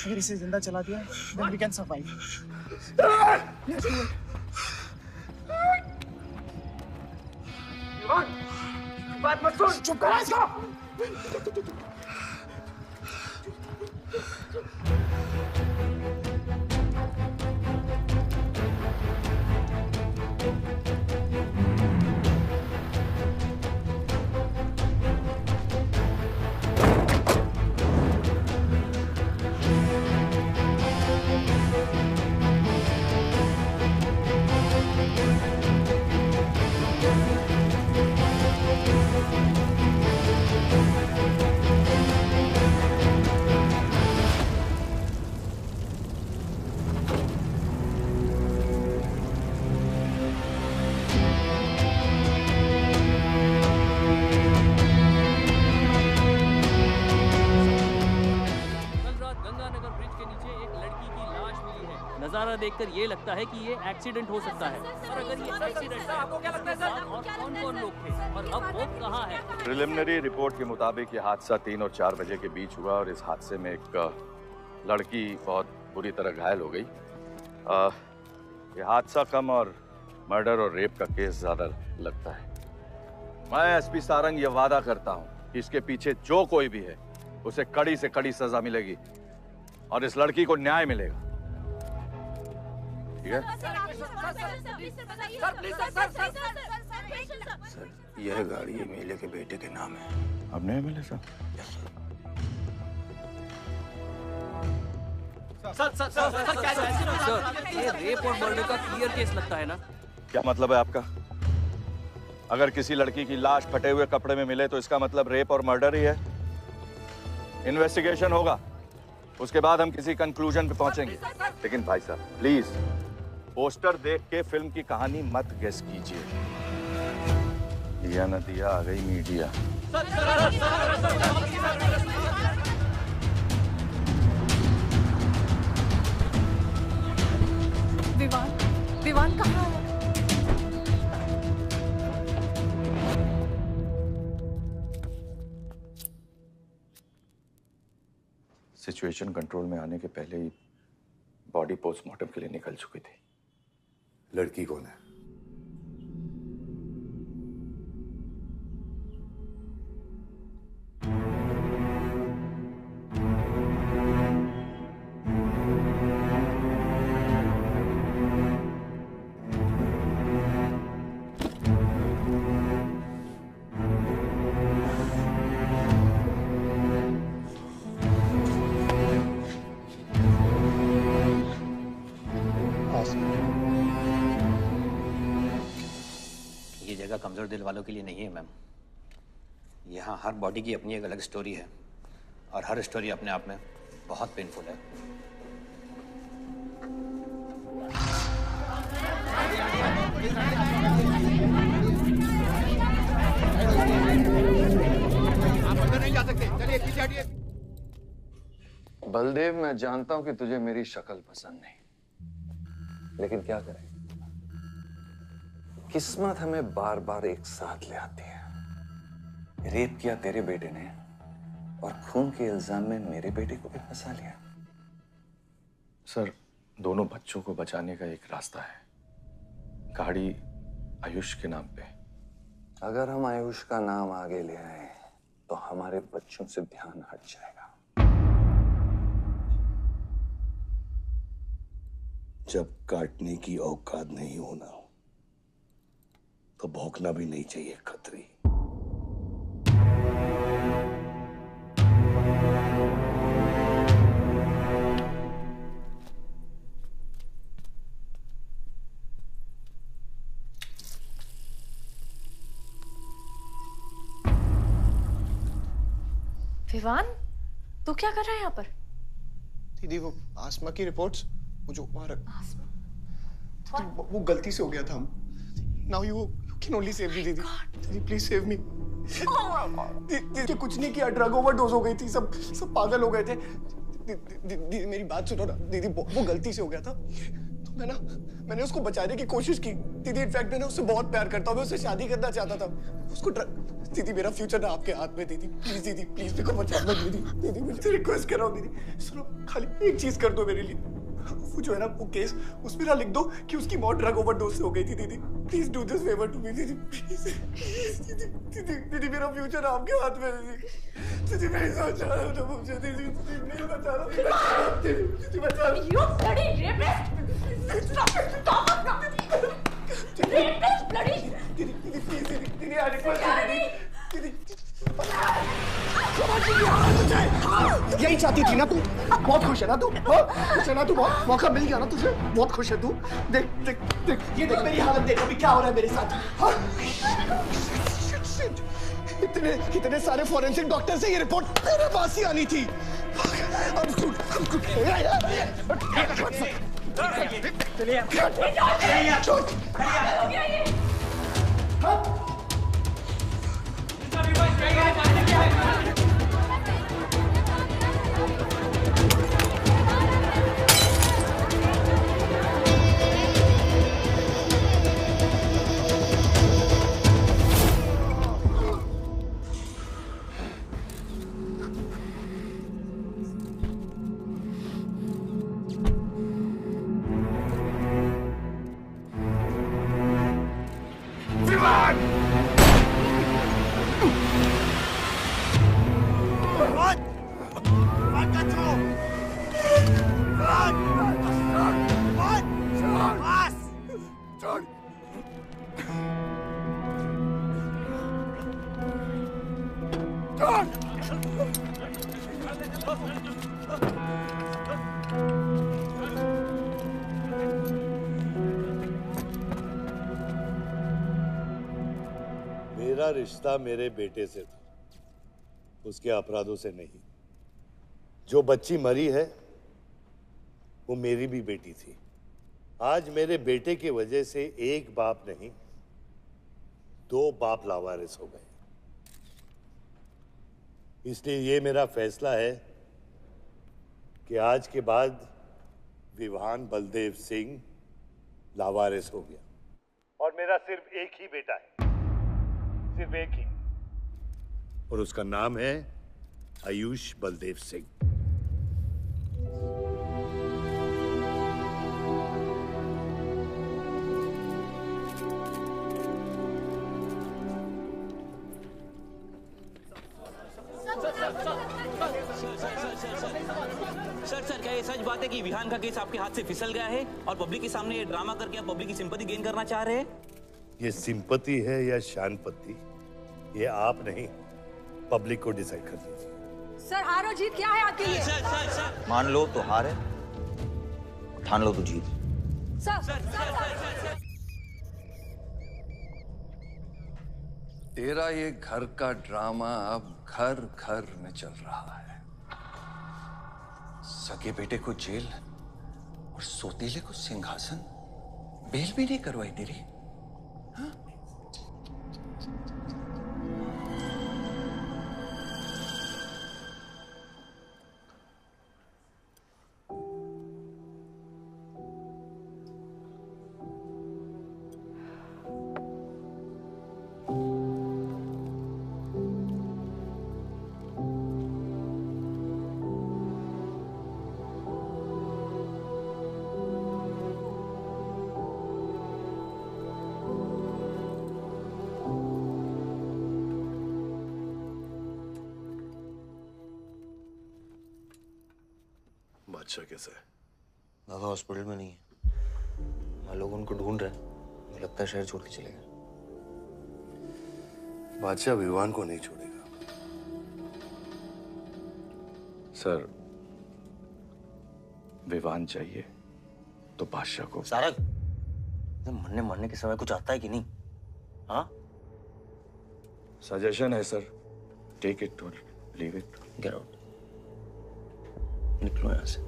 अगर इसे जिंदा चला दिया then we can survive. बात मत सुन, चुप करा इसको। नजारा देखकर ये लगता है कि ये एक्सीडेंट हो सकता है। और अगर ये एक्सीडेंट है, आपको क्या लगता है सर? और कौन-कौन लोग थे और अब वो कहाँ है? प्रिलिमिनरी रिपोर्ट के मुताबिक ये हादसा 3 और 4 बजे के बीच हुआ और इस हादसे में एक लड़की बहुत बुरी तरह घायल हो गई। ये हादसा कम और मर्डर और रेप का केस ज्यादा लगता है। मैं एसपी सारंग ये वादा करता हूँ कि इसके पीछे जो कोई भी है उसे कड़ी से कड़ी सजा मिलेगी और इस लड़की को न्याय मिलेगा। ठीक है? सर, यह गाड़ी एमएलए के बेटे के नाम है। अपने एमएलए साहब? सर, ये रेप और मर्डर का क्लियर केस लगता है ना? क्या मतलब है आपका? अगर किसी लड़की की लाश फटे हुए कपड़े में मिले तो इसका मतलब रेप और मर्डर ही है। इन्वेस्टिगेशन होगा, उसके बाद हम किसी कंक्लूजन पे पहुंचेंगे। लेकिन भाई साहब प्लीज पोस्टर देख के फिल्म की कहानी मत गेस कीजिए। दिया न दिया आ गई मीडिया। विवान कहाँ है? सिचुएशन कंट्रोल में आने के पहले ही बॉडी पोस्टमार्टम के लिए निकल चुकी थी। लड़की कौन है? कमजोर दिल वालों के लिए नहीं है मैम। यहाँ हर बॉडी की अपनी एक अलग स्टोरी है और हर स्टोरी अपने आप में बहुत पेनफुल है। आप अंदर नहीं जा सकते, चलिए पीछे हटिए। बलदेव, मैं जानता हूं कि तुझे मेरी शक्ल पसंद नहीं, लेकिन क्या करें, किस्मत हमें बार बार एक साथ ले आती है। रेप किया तेरे बेटे ने और खून के इल्जाम में मेरे बेटे को भी फंसा लिया। सर, दोनों बच्चों को बचाने का एक रास्ता है, गाड़ी आयुष के नाम पे। अगर हम आयुष का नाम आगे ले आए तो हमारे बच्चों से ध्यान हट जाएगा। जब काटने की औकात नहीं होना तो भौंकना भी नहीं चाहिए खतरी। विवान, तू क्या कर रहा है यहाँ पर? दीदी, वो आसमा की रिपोर्ट्स, वो जो वहाँ वो गलती से हो गया था। Now you can only save me, दीदी। दीदी, please save me. दीदी कुछ नहीं किया, ड्रग ओवरडोज हो गई थी, सब पागल हो गए थे। दीदी मेरी बात सुनो ना दीदी, वो गलती से हो गया था। तो मैंने उसको बचाने की कोशिश की दीदी। इनफैक्ट मैंने उससे बहुत प्यार करता हूँ, मैं उससे शादी करना चाहता था। उसको दीदी मेरा फ्यूचर ना आपके हाथ में दीदी, प्लीज मेरे को बचा लो दीदी मुझे रिक्वेस्ट कर रहा हूँ दीदी, सुनो खाली एक चीज कर दो मेरे लिए। वो जो है ना वो केस उसमें ना लिख दो कि उसकी मौत ड्रग ओवरडोज से हो गई थी दीदी। Please do this favour to me दीदी, प्लीज दीदी मेरा फ्यूचर आपके हाथ में दीदी मैं सोच रहा हूँ मुझे दीदी प्लीज बचा लो दीदी बचा लो। You bloody rapist! Stop it! Stop it! Rapist, bloody! दीदी I request you दीदी यही चाहती थी ना तू? बहुत खुश है ना तू? खुश है ना तू? बहुत मौका मिल गया ना तुझे? बहुत खुश है तू? देख ये देख मेरी हालत देख अभी क्या हो रहा है मेरे साथ। इतने सारे फॉरेंसिक डॉक्टर से ये रिपोर्ट तेरे पास ही आनी थी। मेरा रिश्ता मेरे बेटे से था, उसके अपराधों से नहीं। जो बच्ची मरी है वो मेरी भी बेटी थी। आज मेरे बेटे की वजह से एक बाप नहीं 2 बाप लावारिस हो गए। इसलिए ये मेरा फैसला है कि आज के बाद विवान बलदेव सिंह लावारिस हो गया और मेरा सिर्फ एक ही बेटा है, सिर्फ एक ही, और उसका नाम है आयुष बलदेव सिंह। सर क्या ये सच बात है कि विहान का केस आपके हाथ से फिसल गया है और पब्लिक के सामने ये ड्रामा करके आप पब्लिक की सिंपैथी गेन करना चाह रहे हैं? ये सिंपैथी है या शानपत्ती, ये आप नहीं पब्लिक को डिसाइड कर दीजिए। सर हार और जीत क्या है आपके लिए? मान लो तो हार है, ठान लो तो जीत। तेरा ये घर का ड्रामा अब घर घर में चल रहा है। सगे बेटे को जेल और सोतीले को सिंहासन, बेल भी नहीं करवाई तेरी। बादशाह कैसा है? दादा हॉस्पिटल में नहीं है, वहाँ लोग उनको ढूंढ रहे हैं। मुझे लगता है शहर छोड़ के चले गए। बादशाह विवान को नहीं छोड़ेगा। सर, विवान चाहिए तो बादशाह को। सारंग, मरने के समय कुछ आता है कि नहीं? हाँ? सजेशन है सर, टेक इट और लीव इट। गेट आउट, निकलो यहाँ से।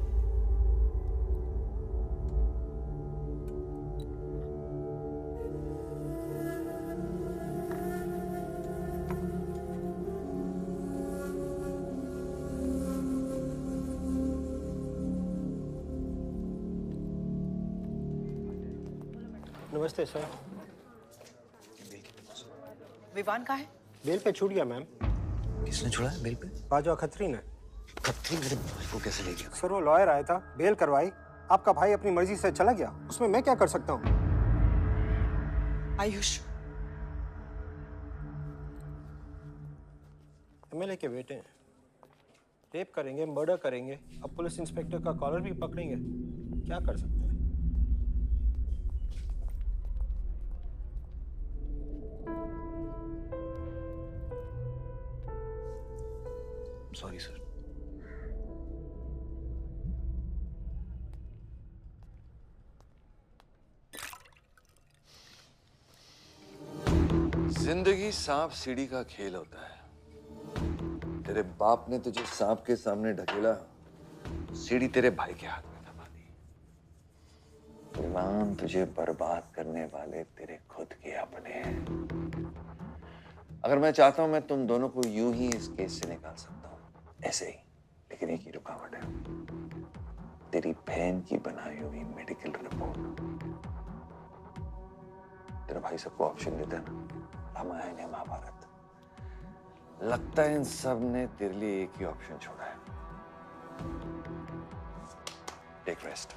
नमस्ते सर। विवान कहाँ है? बेल पे छूट गया मैम। किसने छोड़ा है बेल पे? बाजवा खत्री ने। खत्री मेरे भाई को कैसे ले गया? सर वो लॉयर आया था, बेल करवाई, आपका भाई अपनी मर्जी से चला गया, उसमें मैं क्या कर सकता हूँ? आयुष, एमएलए के बेटे हैं, रेप करेंगे, मर्डर करेंगे, अब पुलिस इंस्पेक्टर का कॉलर भी पकड़ेंगे, क्या कर सकते हैं? Sorry sir. जिंदगी सांप सीढ़ी का खेल होता है। तेरे बाप ने तुझे सांप के सामने ढकेला, सीढ़ी तेरे भाई के हाथ में दबा दी। गुलाम तुझे बर्बाद करने वाले तेरे खुद के अपने हैं। अगर मैं चाहता हूं मैं तुम दोनों को यूं ही इस केस से निकाल सकता हूं, ऐसे ही, लेकिन एक ही रुकावट है, तेरी बहन की बनाई हुई मेडिकल रिपोर्ट। तेरा भाई सबको ऑप्शन देता है ना, रामायण या महाभारत। लगता है इन सब ने तेरे लिए एक ही ऑप्शन छोड़ा है, take rest.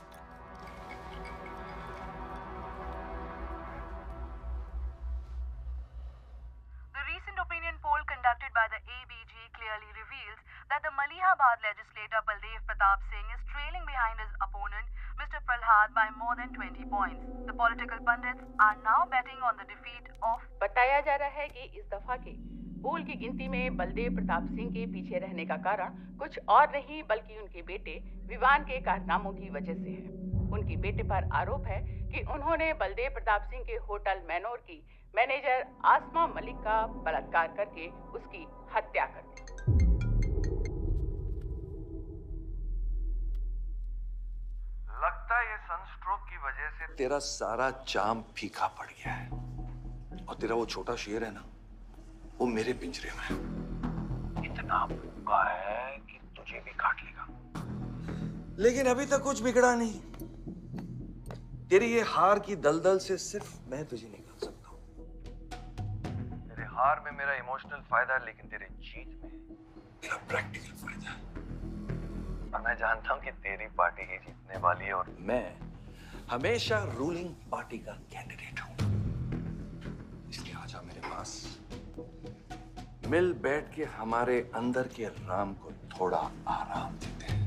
The recent opinion poll conducted by the ABG clearly reveals that the Malihabad legislator Baldev Pratap Singh is trailing behind his opponent, Mr. Prahlad, by more than 20 points. The political pundits are now betting on the defeat of. बताया जा रहा है कि इस दफा के पोल की गिनती में बलदेव प्रताप सिंह के पीछे रहने का कारण कुछ और नहीं बल्कि उनके बेटे विवान के कारनामों की वजह से है। उनके बेटे पर आरोप है कि उन्होंने बलदेव प्रताप सिंह के होटल मैनोर की मैनेजर आसमा मलिक का बलात्कार करके उसकी हत्या कर दी। लगता है ये सनस्ट्रोक की वजह से तेरा सारा जाम फीका पड़ गया है, और तेरा वो छोटा शेर है ना, वो मेरे पिंजरे में है। इतना भूखा है कि तुझे भी काट लेगा। लेकिन अभी तक कुछ बिगड़ा नहीं। तेरी ये हार की दलदल से सिर्फ मैं तुझे निकाल सकता हूँ। तेरे हार में मेरा इमोशनल फायदा है, लेकिन तेरे जीत में मेरा प्रैक्टिकल फायदा है। और मैं जानता हूँ कि तेरी पार्टी ही जीतने वाली है, और मैं हमेशा रूलिंग पार्टी का कैंडिडेट हूँ। इसलिए आजा मेरे पास, मिल बैठ के हमारे अंदर के राम को थोड़ा आराम देते हैं।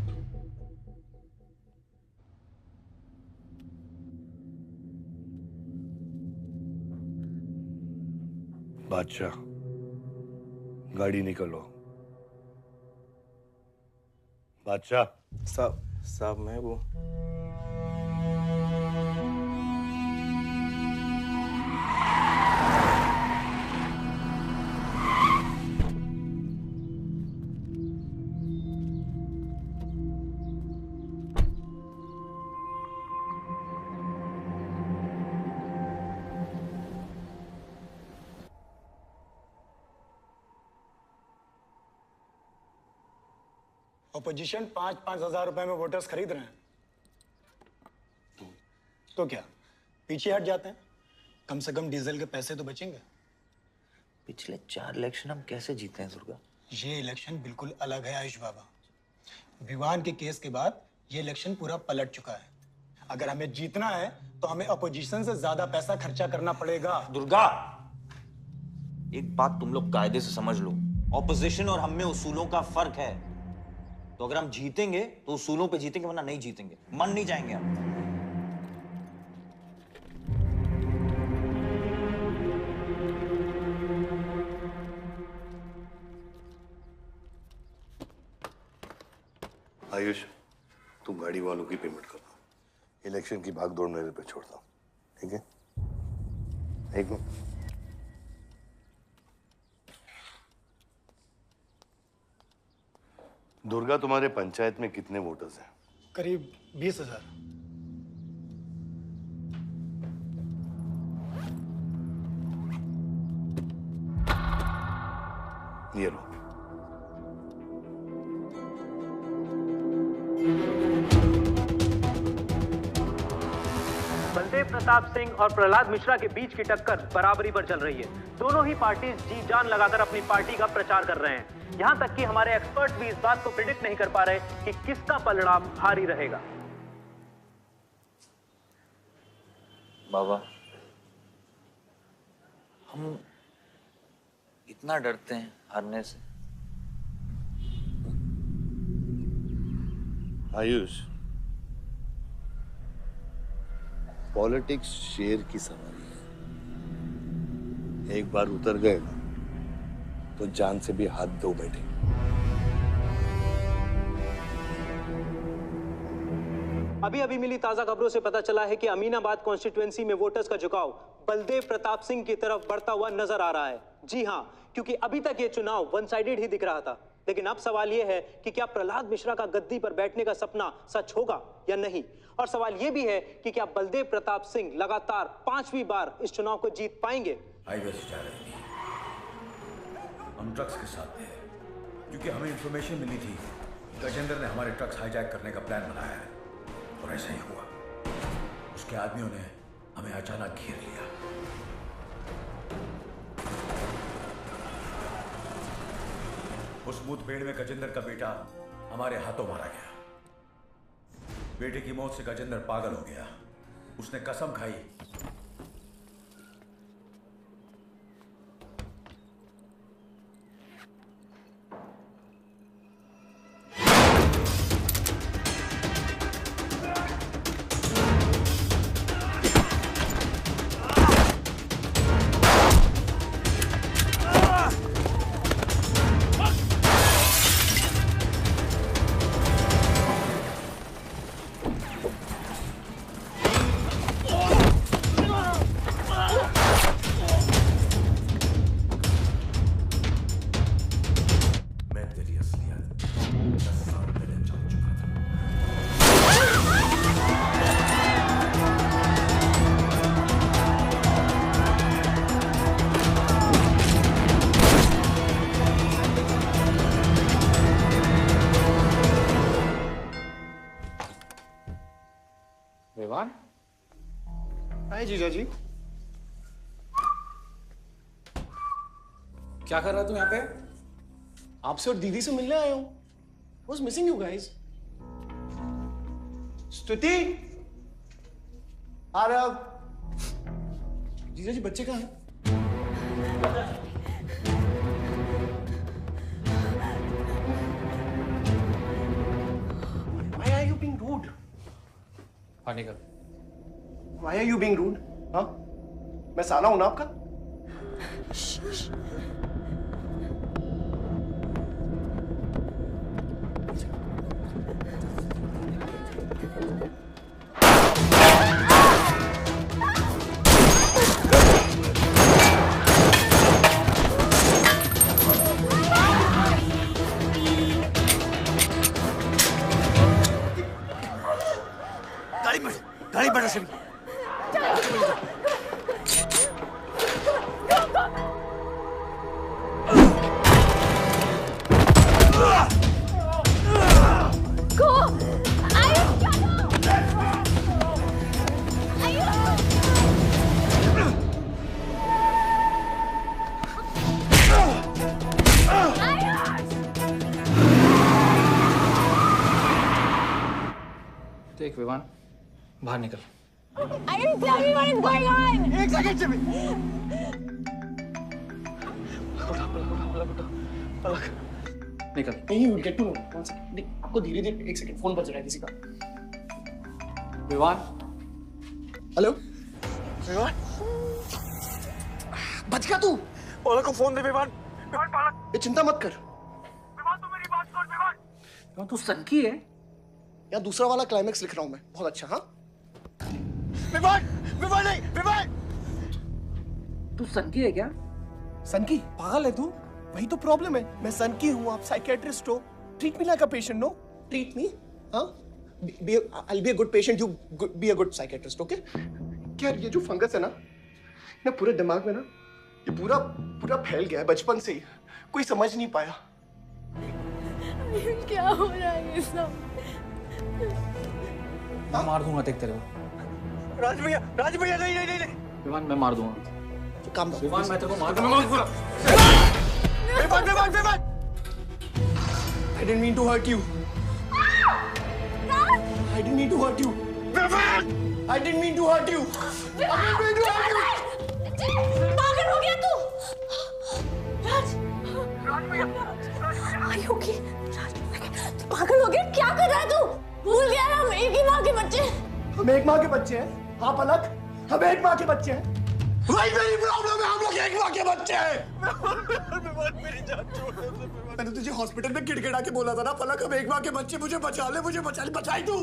बादशाह, गाड़ी निकलो। बादशाह। साहब मैं वो ऑपोजिशन 5-5 हजार रुपए में वोटर्स खरीद रहे हैं, तो क्या पीछे हट जाते हैं? कम से कम डीजल के पैसे तो बचेंगे। पिछले 4 इलेक्शन हम कैसे जीते हैं दुर्गा? ये इलेक्शन बिल्कुल अलग है आयुष बाबा। विवान के केस के बाद ये इलेक्शन पूरा पलट चुका है। अगर हमें जीतना है तो हमें अपोजिशन से ज्यादा पैसा खर्चा करना पड़ेगा। दुर्गा, एक बात तुम लोग कायदे से समझ लो, ऑपोजिशन और हम में उसूलों का फर्क है। तो अगर हम जीतेंगे तो उसूलों पे जीतेंगे, वरना नहीं जीतेंगे, मन नहीं जाएंगे हम। आयुष, तुम गाड़ी वालों की पेमेंट कर दो, इलेक्शन की भागदौड़ मेरे पे छोड़ दो, ठीक है? एक मिनट। दुर्गा, तुम्हारे पंचायत में कितने वोटर्स हैं? करीब 20,000। ये लो। बलदेव प्रताप सिंह और प्रहलाद मिश्रा के बीच की टक्कर बराबरी पर चल रही है। दोनों ही पार्टीज जी जान लगाकर अपनी पार्टी का प्रचार कर रहे हैं। यहां तक कि हमारे एक्सपर्ट भी इस बात को प्रिडिक्ट नहीं कर पा रहे कि किसका परिणाम भारी रहेगा। बाबा, हम इतना डरते हैं हारने से। आयुष, पॉलिटिक्स शेर की सवारी है। एक बार उतर गए ना तो जान से भी हाथ धो बैठे। अभी अभी मिली ताजा खबरों से पता चला है कि अमीनाबाद कॉन्स्टिट्यूएंसी में वोटर्स का झुकाव बलदेव प्रताप सिंह की तरफ बढ़ता हुआ नजर आ रहा है। जी हां, क्योंकि अभी तक ये चुनाव वन साइडेड ही दिख रहा था, लेकिन अब सवाल ये है कि क्या प्रहलाद मिश्रा का गद्दी पर बैठने का सपना सच होगा या नहीं। और सवाल ये भी है कि क्या बलदेव प्रताप सिंह लगातार 5वीं बार इस चुनाव को जीत पाएंगे। हाईवे से जा रहे थे, हम ट्रक्स के साथ थे, क्योंकि हमें इंफॉर्मेशन मिली थी गजेंद्र ने हमारे ट्रक्स हाईजैक करने का प्लान बनाया है, और ऐसा ही हुआ। उसके आदमियों ने हमें अचानक घेर लिया। उस मुठभेड़ में गजेंद्र का बेटा हमारे हाथों मारा गया। बेटे की मौत से गजेंद्र पागल हो गया। उसने कसम खाई विवान। हाय जीजा जी। क्या कर रहा तू यहाँ पे? आपसे और दीदी से मिलने आया हूँ। Was missing you guys. स्तुति, आरव, जीजा जी बच्चे कहाँ हैं? Why are you being rude? हाँ निकल। Why are you being rude? हाँ? मैं साला हूं ना आपका? गाड़ी बढ़ा से देख विवान, बाहर निकल। I didn't tell me what is going on. एक सेकंड से भी। निकल। नहीं, you'll get to know. One second. नहीं, आपको धीरे-धीरे एक सेकंड फोन बज रहा है किसी का। विवान। हेलो। विवान। बच गया तू। पलक को फोन दे विवान। विवान पलक। ये चिंता मत कर। विवान तू मेरी बात सुन विवान। विवान तू सनकी है? या दूसरा वाला क्लाइमेक्स लिख रहा हूं मैं। बहुत अच्छा हाँ? विवान, विवान नहीं, विवान। तू सनकी है क्या? सनकी? पागल है तू? वही तो प्रॉब्लम है। मैं सनकी हूँ, आप साइकियाट्रिस्ट हो। Treat me like a patient, no? Treat me, हाँ? I'll be a good patient, you be a good psychiatrist, okay? क्या ये जो फंगस है ना पूरे दिमाग में ना, ये पूरा फैल गया है बचपन से ही। कोई समझ नहीं पाया। क्या हो रहा है ये सब? मैं मार दूंगा देख तेरे को। राज भैया नहीं नहीं नहीं विमान मैं मार दूंगा। काम विमान मैं तेरे को मार दूंगा। विमान I didn't mean to hurt you. I didn't mean to hurt you. I didn't mean to hurt you. I didn't mean to hurt you. पागल हो गया तू? राज Are you okay? तू पागल हो गया? क्या कर रहा है तू? भूल गया ना हम एक ही माँ के बच्चे। हम एक माँ के बच्चे हैं। हाँ पलक, हम एक माँ के बच्चे हैं। वही मेरी प्रॉब्लम है, हम लोग एक माँ के बच्चे हैं। मेरी जान छोड़ दे। मैंने तुझे हॉस्पिटल में गिड़गिड़ा के बोला था ना पलक, हम एक माँ के बच्चे, मुझे बचा ले, बचाई तू।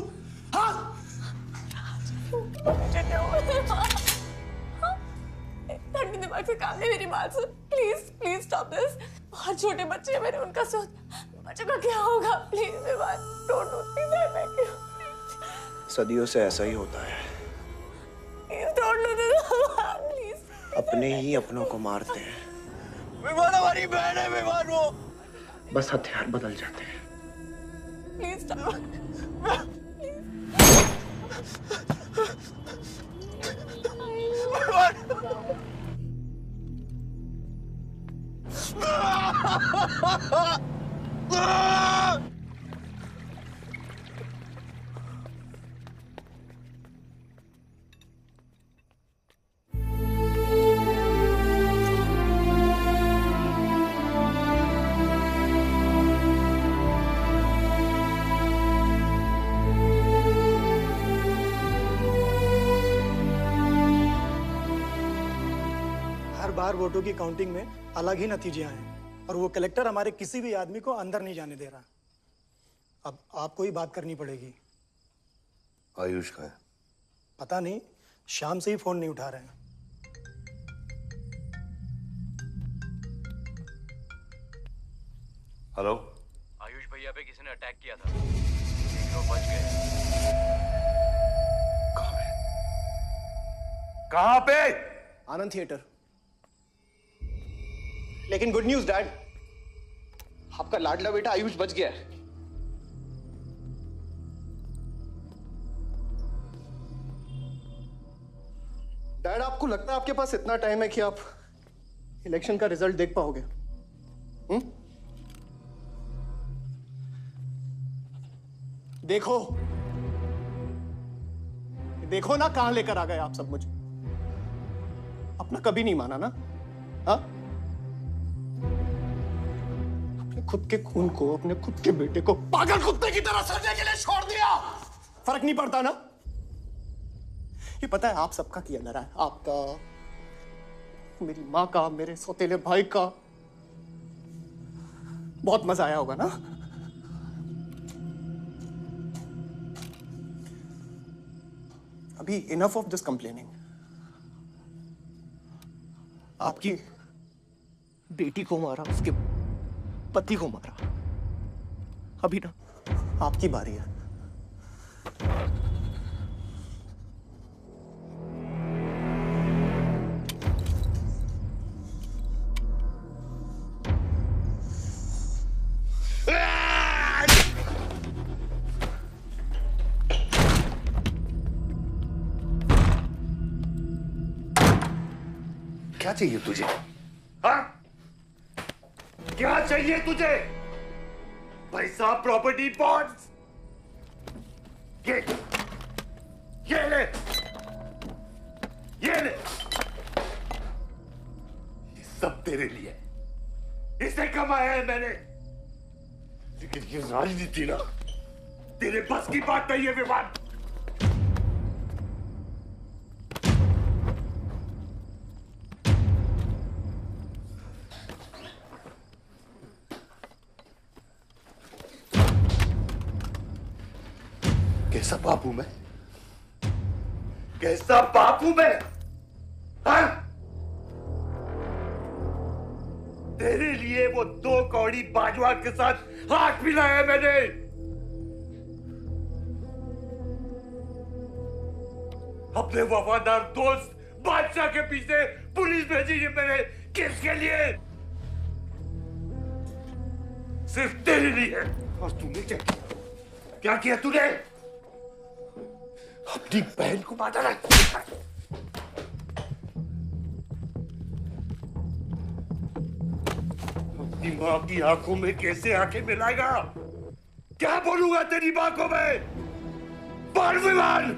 हाँ? ठंडी दिमाग से काम नहीं, मेरी बात सुन। Please stop this. बहुत छोटे बच्चे हैं मेरे, उनका सोच बच्चों का क्या होगा? प्लीज विमान, don't do this, I beg you. सदियों से ऐसा ही होता है। Please don't do this please. अपने ही अपनों को मारते हैं। विमान हमारी बहन है, विमान वो। बस हथियार बदल जाते हैं। Please stop. बार वोटों की काउंटिंग में अलग ही नतीजे आए और वो कलेक्टर हमारे किसी भी आदमी को अंदर नहीं जाने दे रहा। अब आपको ही बात करनी पड़ेगी। आयुष का है? पता नहीं, शाम से ही फोन नहीं उठा रहे हैं। हेलो, आयुष भैया पे किसी ने अटैक किया था, लोग बच गए। कहां पे? आनंद थिएटर। लेकिन गुड न्यूज डैड, आपका लाडला बेटा आयुष बच गया है। डैड, आपको लगता है आपके पास इतना टाइम है कि आप इलेक्शन का रिजल्ट देख पाओगे? देखो देखो ना, कहां लेकर आ गए आप सब मुझे। अपना कभी नहीं माना ना? हाँ, अपने खुद के खून को, अपने खुद के बेटे को पागल कुत्ते की तरह सड़ने के लिए छोड़ दिया। फर्क नहीं पड़ता ना? ये पता है आप सबका किया ना रहा है, आपका, मेरी माँ का, मेरे सौतेले भाई का। बहुत मजा आया होगा ना? अभी इनफ ऑफ दिस कंप्लेनिंग। आपकी बेटी को मारा, उसके पति को मारा, अभी ना आपकी बारी है। क्या चाहिए तुझे? हाँ? क्या चाहिए तुझे? पैसा, प्रॉपर्टी, बॉन्ड्स? ये ले, ये ले। ये सब तेरे लिए, इसे कमाया है मैंने। लेकिन ये राजनीति ना, तेरे बस की बात नहीं है विमान। कैसा बाप हूं मैं? कैसा बाप हूं मैं? हाँ? तेरे लिए वो 2 कौड़ी बाजवा के साथ हाथ मिलाया है मैंने। अपने वफादार दोस्त बादशाह के पीछे पुलिस भेजी है मैंने। किसके लिए? सिर्फ तेरे लिए। और तूने क्या किया? क्या किया तूने? अपनी बहन को मारा ना। अपनी माँ की आंखों में कैसे आंखें मिलाएगा? क्या बोलूंगा तेरी माँ को मैं? बाल विमान!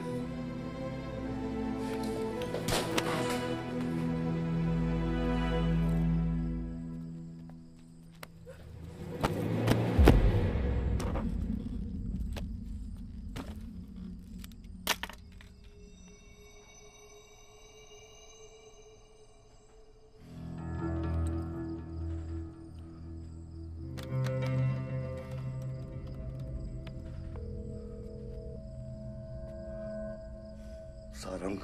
सारंग,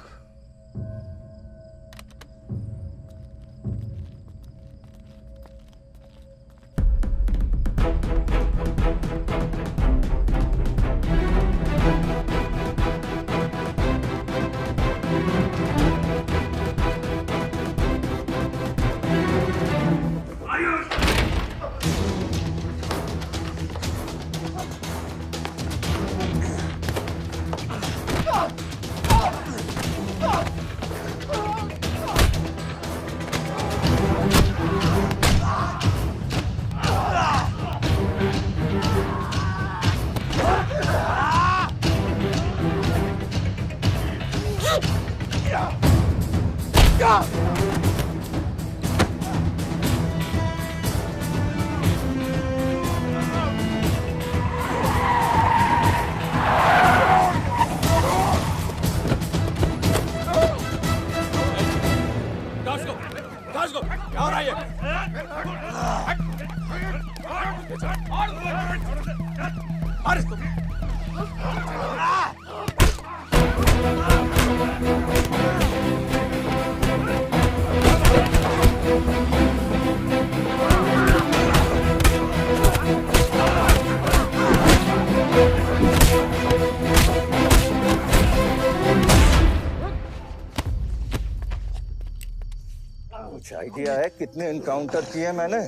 कुछ आइडिया है कितने इनकाउंटर किए मैंने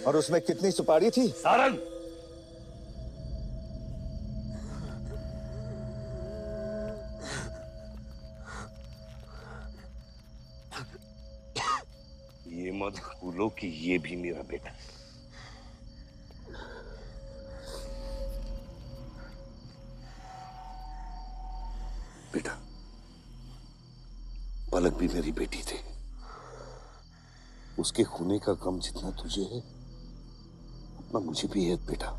और उसमें कितनी सुपारी थी? सारंग, ये मत भूलो कि ये भी मेरा बेटा है। बेटा, पलक भी मेरी बेटी थी। उसके खूने का गम जितना तुझे है उतना मुझे भी है बेटा,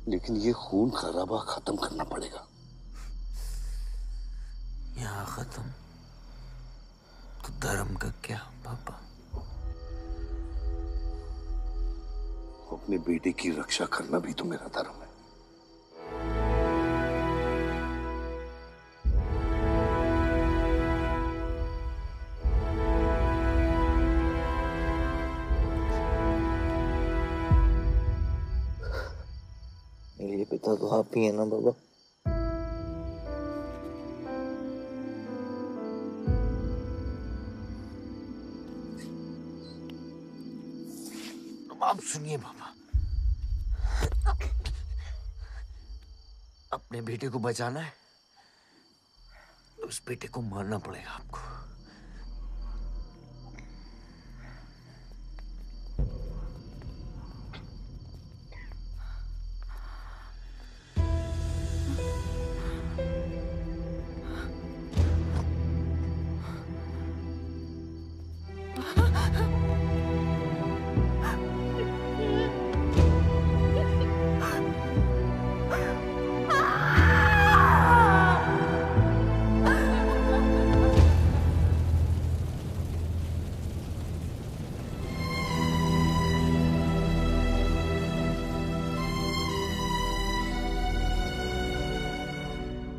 लेकिन ये खून खराबा खत्म करना पड़ेगा। यहाँ खत्म तो धर्म का क्या पापा? अपने बेटे की रक्षा करना भी तो मेरा धर्म है। मेरे पिता तो आप ही है ना बाबा? आप सुनिए बाबा, अपने बेटे को बचाना है तो उस बेटे को मारना पड़ेगा आपको।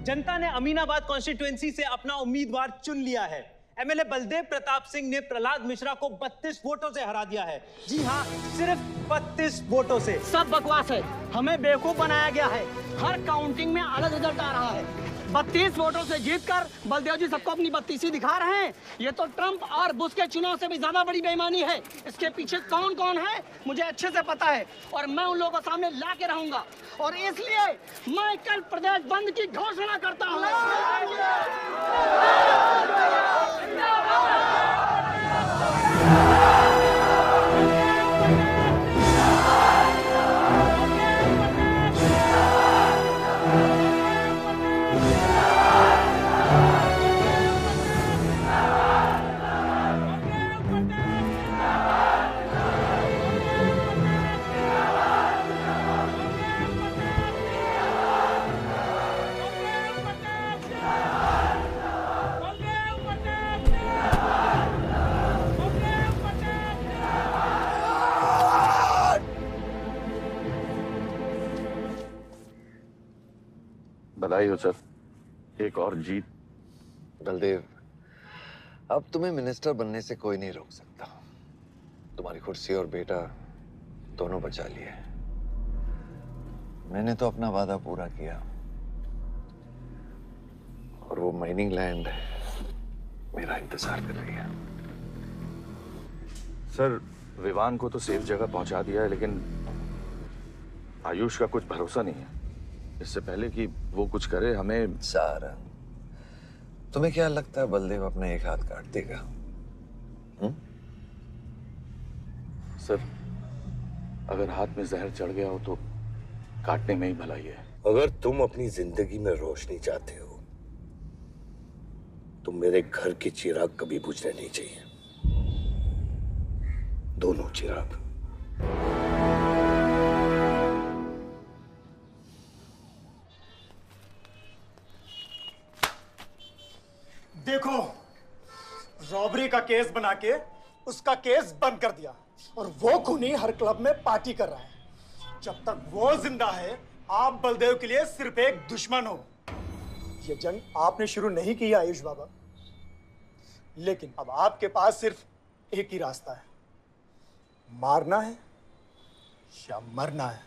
जनता ने अमीनाबाद कॉन्स्टिट्यूएंसी से अपना उम्मीदवार चुन लिया है। एमएलए बलदेव प्रताप सिंह ने प्रहलाद मिश्रा को 32 वोटों से हरा दिया है। जी हाँ, सिर्फ 32 वोटों से। सब बकवास है, हमें बेवकूफ बनाया गया है। हर काउंटिंग में अलग रिजल्ट आ रहा है। 32 वोटों से जीतकर बलदेव जी सबको अपनी बत्तीसी दिखा रहे हैं। ये तो ट्रंप और बुश के चुनाव से भी ज्यादा बड़ी बेईमानी है। इसके पीछे कौन कौन है मुझे अच्छे से पता है और मैं उन लोगों के सामने ला के रहूंगा और इसलिए मैं कल प्रदेश बंद की घोषणा करता हूँ। बधाई हो सर, एक और जीत। बलदेव, अब तुम्हें मिनिस्टर बनने से कोई नहीं रोक सकता। तुम्हारी कुर्सी और बेटा दोनों बचा लिए। मैंने तो अपना वादा पूरा किया और वो माइनिंग लैंड मेरा इंतजार कर रही है। सर, विवान को तो सेफ जगह पहुंचा दिया है, लेकिन आयुष का कुछ भरोसा नहीं है। इससे पहले कि वो कुछ करे हमें। सारंग, तुम्हें क्या लगता है बलदेव अपना एक हाथ काट देगा? सर, अगर हाथ में जहर चढ़ गया हो तो काटने में ही भलाई है। अगर तुम अपनी जिंदगी में रोशनी चाहते हो तो मेरे घर के चिराग कभी बुझने नहीं चाहिए, दोनों चिराग। देखो, रॉबरी का केस बना के उसका केस बंद कर दिया और वो खूनी हर क्लब में पार्टी कर रहा है। जब तक वो जिंदा है, आप बलदेव के लिए सिर्फ एक दुश्मन हो। ये जंग आपने शुरू नहीं की है आयुष बाबा, लेकिन अब आपके पास सिर्फ एक ही रास्ता है, मारना है या मरना है।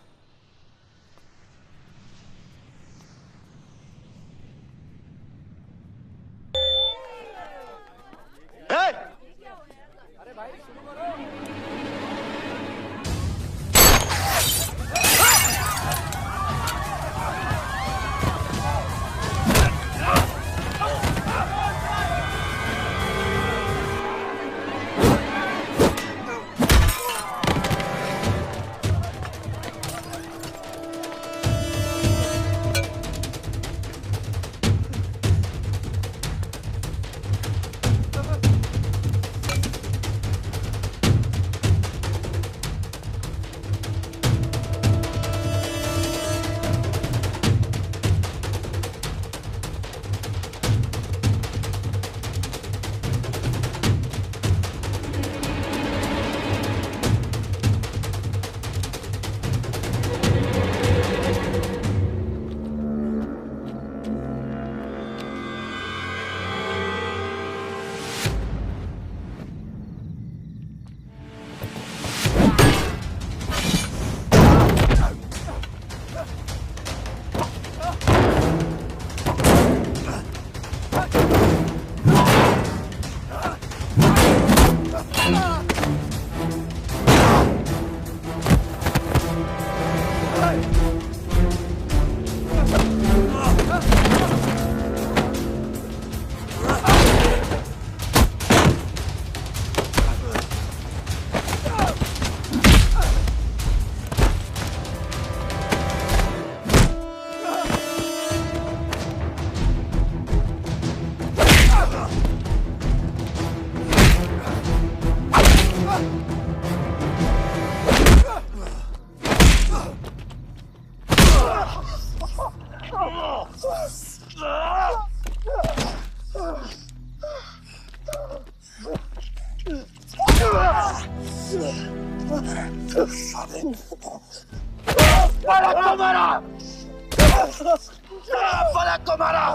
फलक को मारा।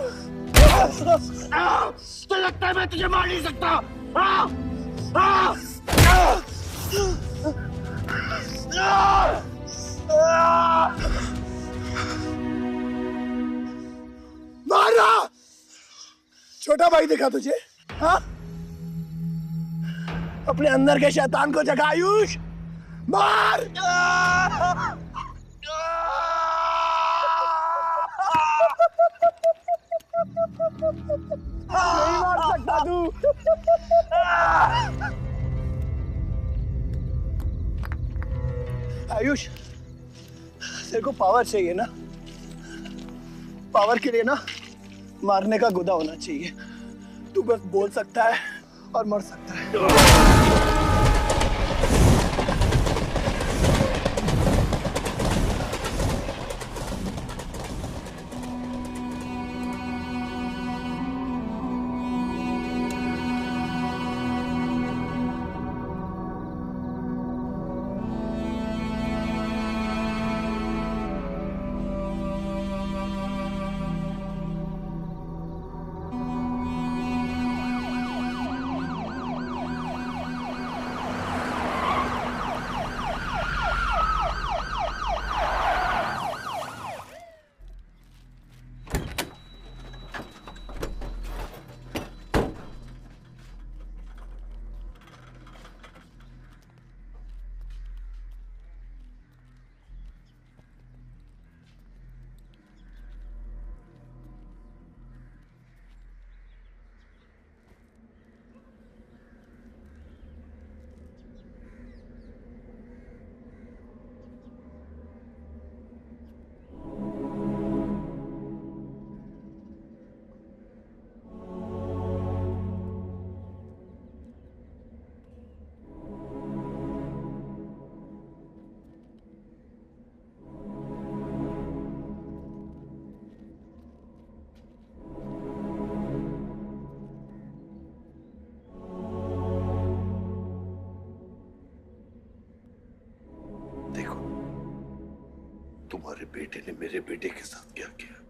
तो लगता है मैं तुझे मार नहीं सकता। मारा। छोटा भाई दिखा तुझे, हाँ? अपने अंदर के शैतान को जगा आयुष, मार। नहीं मार सकता तू। आयुष, तेरे को पावर चाहिए ना? पावर के लिए ना मारने का गुदा होना चाहिए। तू बस बोल सकता है और मर सकता है। तुम्हारे बेटे ने मेरे बेटे के साथ क्या किया?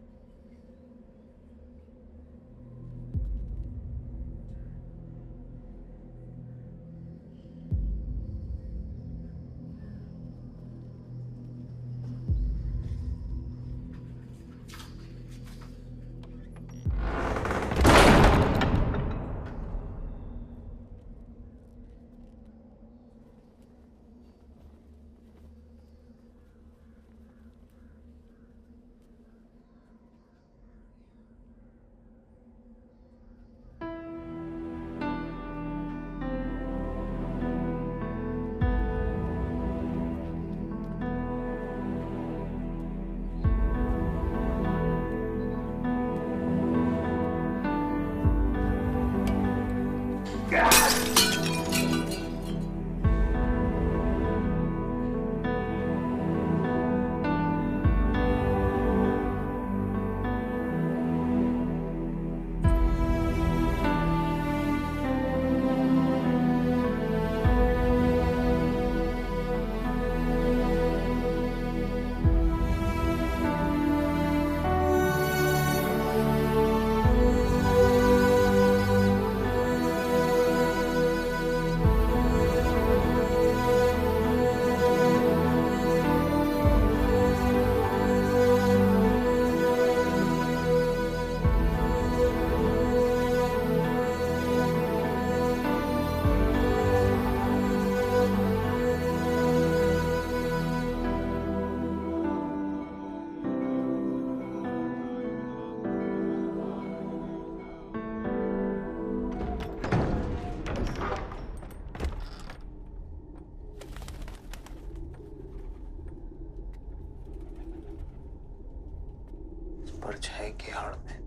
परछाई की आड़ में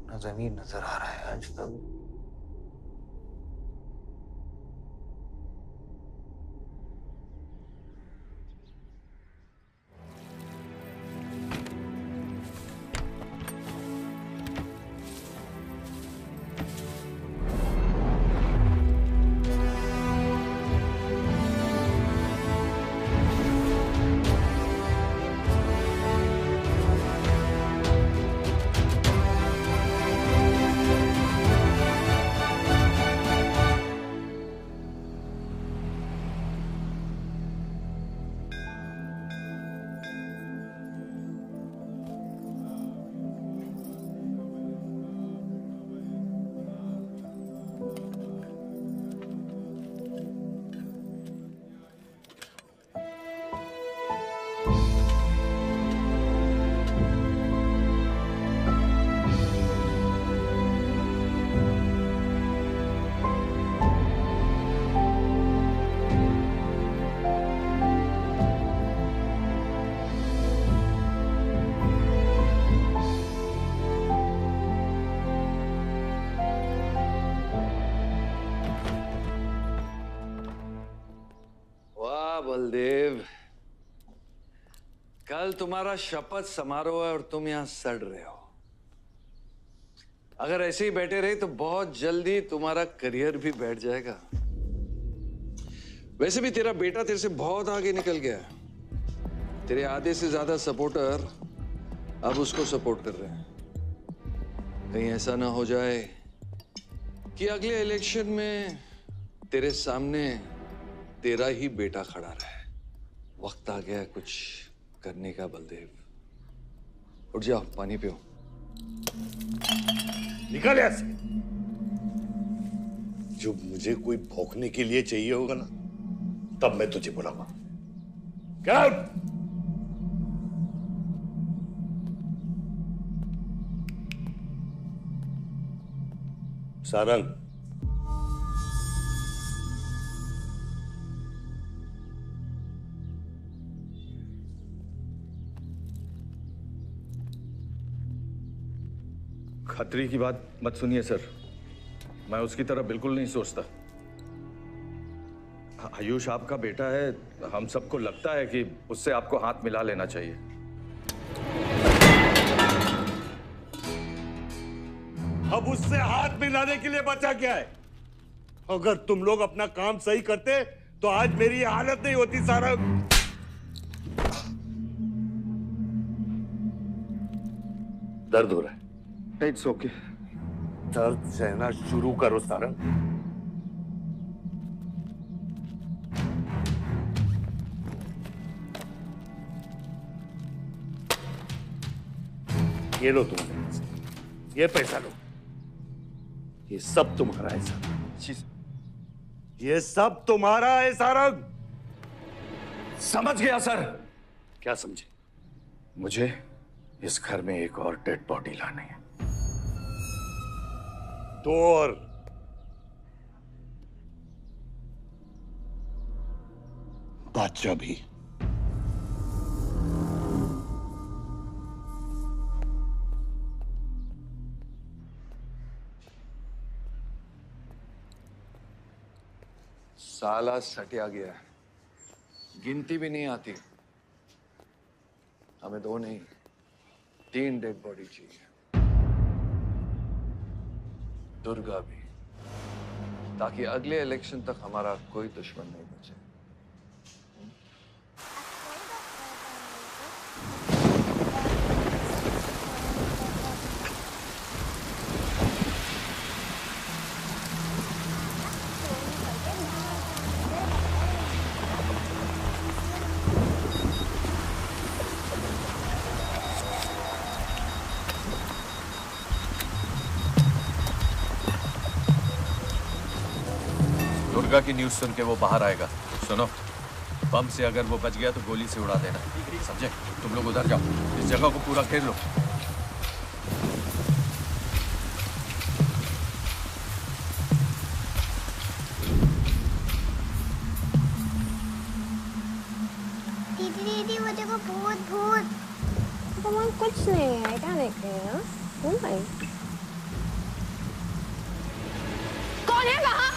न जमीन नजर आ रहा है आज तक। बलदेव, कल तुम्हारा शपथ समारोह है और तुम यहां सड़ रहे हो। अगर ऐसे ही बैठे रहे तो बहुत जल्दी तुम्हारा करियर भी बैठ जाएगा। वैसे भी तेरा बेटा तेरे से बहुत आगे निकल गया है। तेरे आधे से ज्यादा सपोर्टर अब उसको सपोर्ट कर रहे हैं। कहीं ऐसा ना हो जाए कि अगले इलेक्शन में तेरे सामने तेरा ही बेटा खड़ा रहे। वक्त आ गया कुछ करने का बलदेव। उठ जाओ, पानी पियो। निकल यहाँ से। जब मुझे कोई भौंकने के लिए चाहिए होगा ना, तब मैं तुझे बुलाऊंगा। Get out! सारंग, खतरी की बात मत सुनिए सर, मैं उसकी तरह बिल्कुल नहीं सोचता। आयुष आपका बेटा है, हम सबको लगता है कि उससे आपको हाथ मिला लेना चाहिए। अब उससे हाथ मिलाने के लिए बचा क्या है? अगर तुम लोग अपना काम सही करते तो आज मेरी ये हालत नहीं होती। सारंग, दर्द हो रहा है? It's okay. दर्द सहना शुरू करो सारंग। ये लो तुम्हारे पैसे, ये पैसा लो। ये सब तुम्हारा है सारंग, ये सब तुम्हारा है सारंग। समझ गया सर। क्या समझे? मुझे इस घर में एक और डेड बॉडी लानी है। दो और। बादशाह भी। साला सटिया गया है, गिनती भी नहीं आती। हमें 2 नहीं 3 डेड बॉडी चाहिए। दुर्गा भी, ताकि अगले इलेक्शन तक हमारा कोई दुश्मन नहीं बचे। दुर्गा की न्यूज़ सुन के वो बाहर आएगा। सुनो, बम से अगर वो बच गया तो गोली से उड़ा देना, समझे? तुम लोग उधर जाओ, इस जगह को पूरा घेर लो। दीदी वो देखो, भूत भूत। कुछ नहीं है, क्या देख रहे हैं? कौन है वहाँ?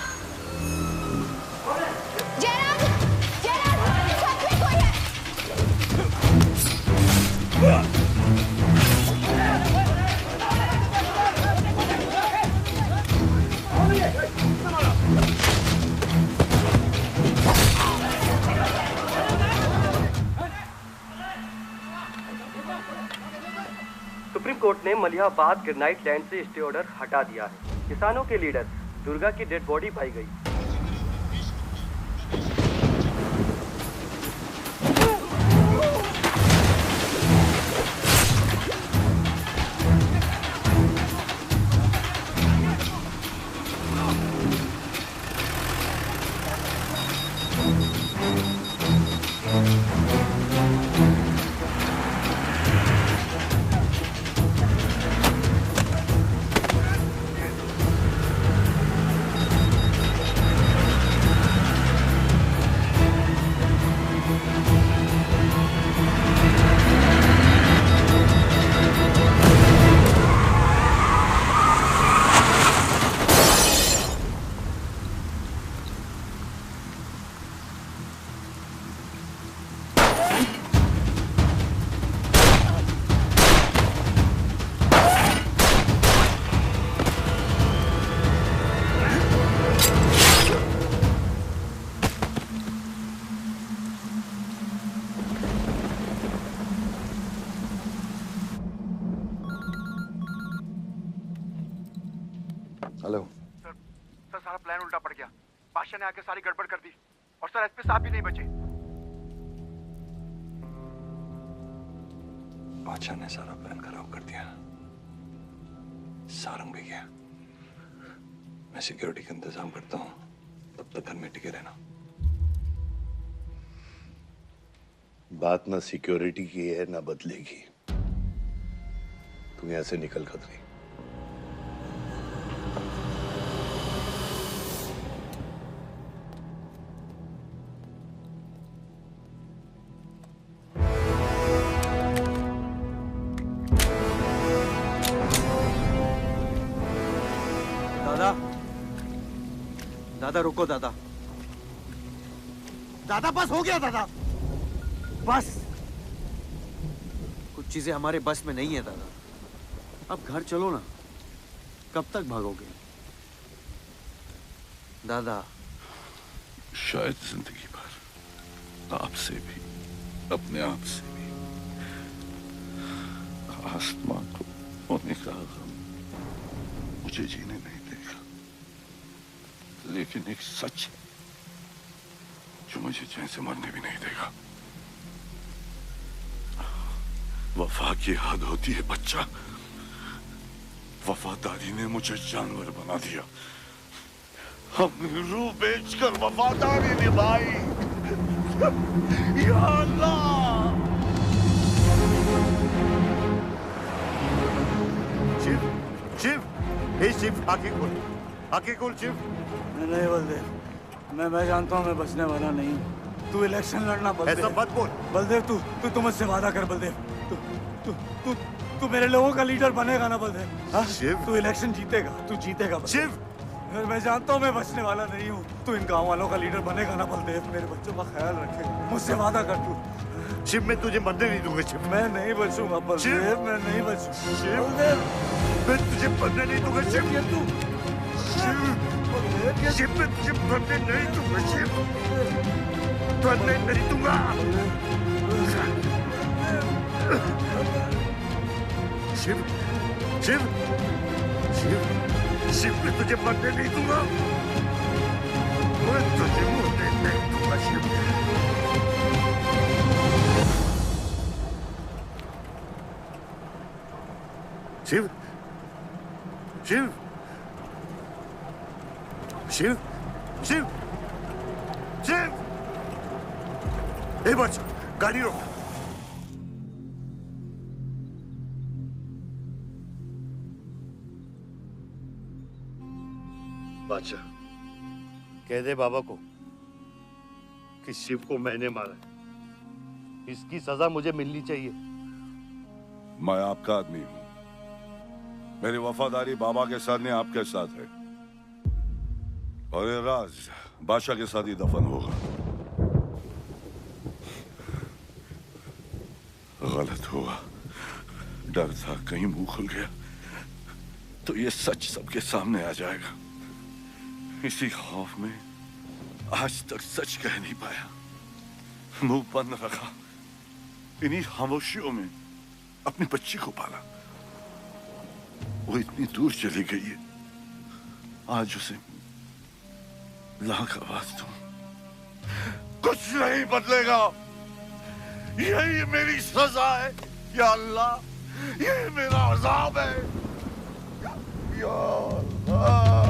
जयराज, जयराज, छत में कोई है। सुप्रीम कोर्ट ने मलिहाबाद ग्रेनाइट लैंड से स्टे ऑर्डर हटा दिया है। किसानों के लीडर दुर्गा की डेड बॉडी पाई गई। हेलो सर सारा प्लान उल्टा पड़ गया। बादशाह ने आके सारी गड़बड़ कर दी और सर एसपी साहब भी नहीं बचे। बादशाह ने सारा प्लान खराब कर दिया। सारंग भी गया। मैं सिक्योरिटी का इंतजाम करता हूँ, तब तक घर में टिके रहना। बात ना सिक्योरिटी की है ना बदले की। तुम यहाँ से निकल खतरी। दादा, दादा रुको दादा। दादा बस हो गया दादा, बस। कुछ चीजें हमारे बस में नहीं है दादा। अब घर चलो ना, कब तक भागोगे दादा? शायद जिंदगी भर आपसे भी, अपने आप से भी। आसमां को होने का गम मुझे जीने नहीं देगा, लेकिन एक सच है जो मुझे चैन से मरने भी नहीं देगा। वफा की हद होती है बच्चा। वफादारी ने मुझे जानवर बना दिया। हमने रूह बेचकर वफादारी निभाई। या अल्लाह! शिव, शिव, हे शिव, आंखें खोल, आंखें खोल शिव। नहीं बलदेव, मैं जानता हूँ मैं बचने वाला नहीं हूँ। तू इलेक्शन लड़ना बलदेव। ऐसा मत बोल। बलदेव तू मुझसे वादा कर बलदेव। तू मेरे लोगों का लीडर बनेगा ना बलदेव? शिव, तू इलेक्शन जीतेगा, तू जीतेगा शिव। मैं जानता हूँ मैं बचने वाला नहीं हूँ। तू इन गाँव वालों का लीडर बनेगा ना बलदेव? मेरे बच्चों का ख्याल रखेगा, मुझसे वादा कर तू। शिव, मैं तुझे मरने नहीं दूंगा शिव। मैं नहीं बचूंगा बलदेव, मैं नहीं बचूंगा शिव, बलदेव। मैं तुझे मरने नहीं दूंगा शिव। शिव, मैं तुझे मरने नहीं दूंगा शिव। मरने नहीं दूंगा। शिव, शिव, शिव, शिव, मैं तुझे मरने नहीं दूंगा। मैं तुझे मरने नहीं दूंगा शिव। शिव, शिव, शिव, शिव, शिव। ए बच, गाड़ी रोक। बादशाह, कह दे बाबा को कि शिव को मैंने मारा है। इसकी सजा मुझे मिलनी चाहिए। मैं आपका आदमी हूं। मेरी वफादारी बाबा के साथ नहीं, आपके साथ है। और ये राज बादशाह के साथ ही दफन होगा। गलत हुआ, डर था कहीं मुंह खुल गया तो ये सच सबके सामने आ जाएगा। इसी खौफ में आज तक सच कह नहीं पाया, मुंह बंद रखा। इन्हीं खामोशियों में अपनी बच्ची को पाला। वो इतनी दूर चली गई है, आज उसे लाख आवाज दूं, कुछ नहीं बदलेगा। यही मेरी सजा है या अल्लाह, यही मेरा अज़ाब है या अल्लाह।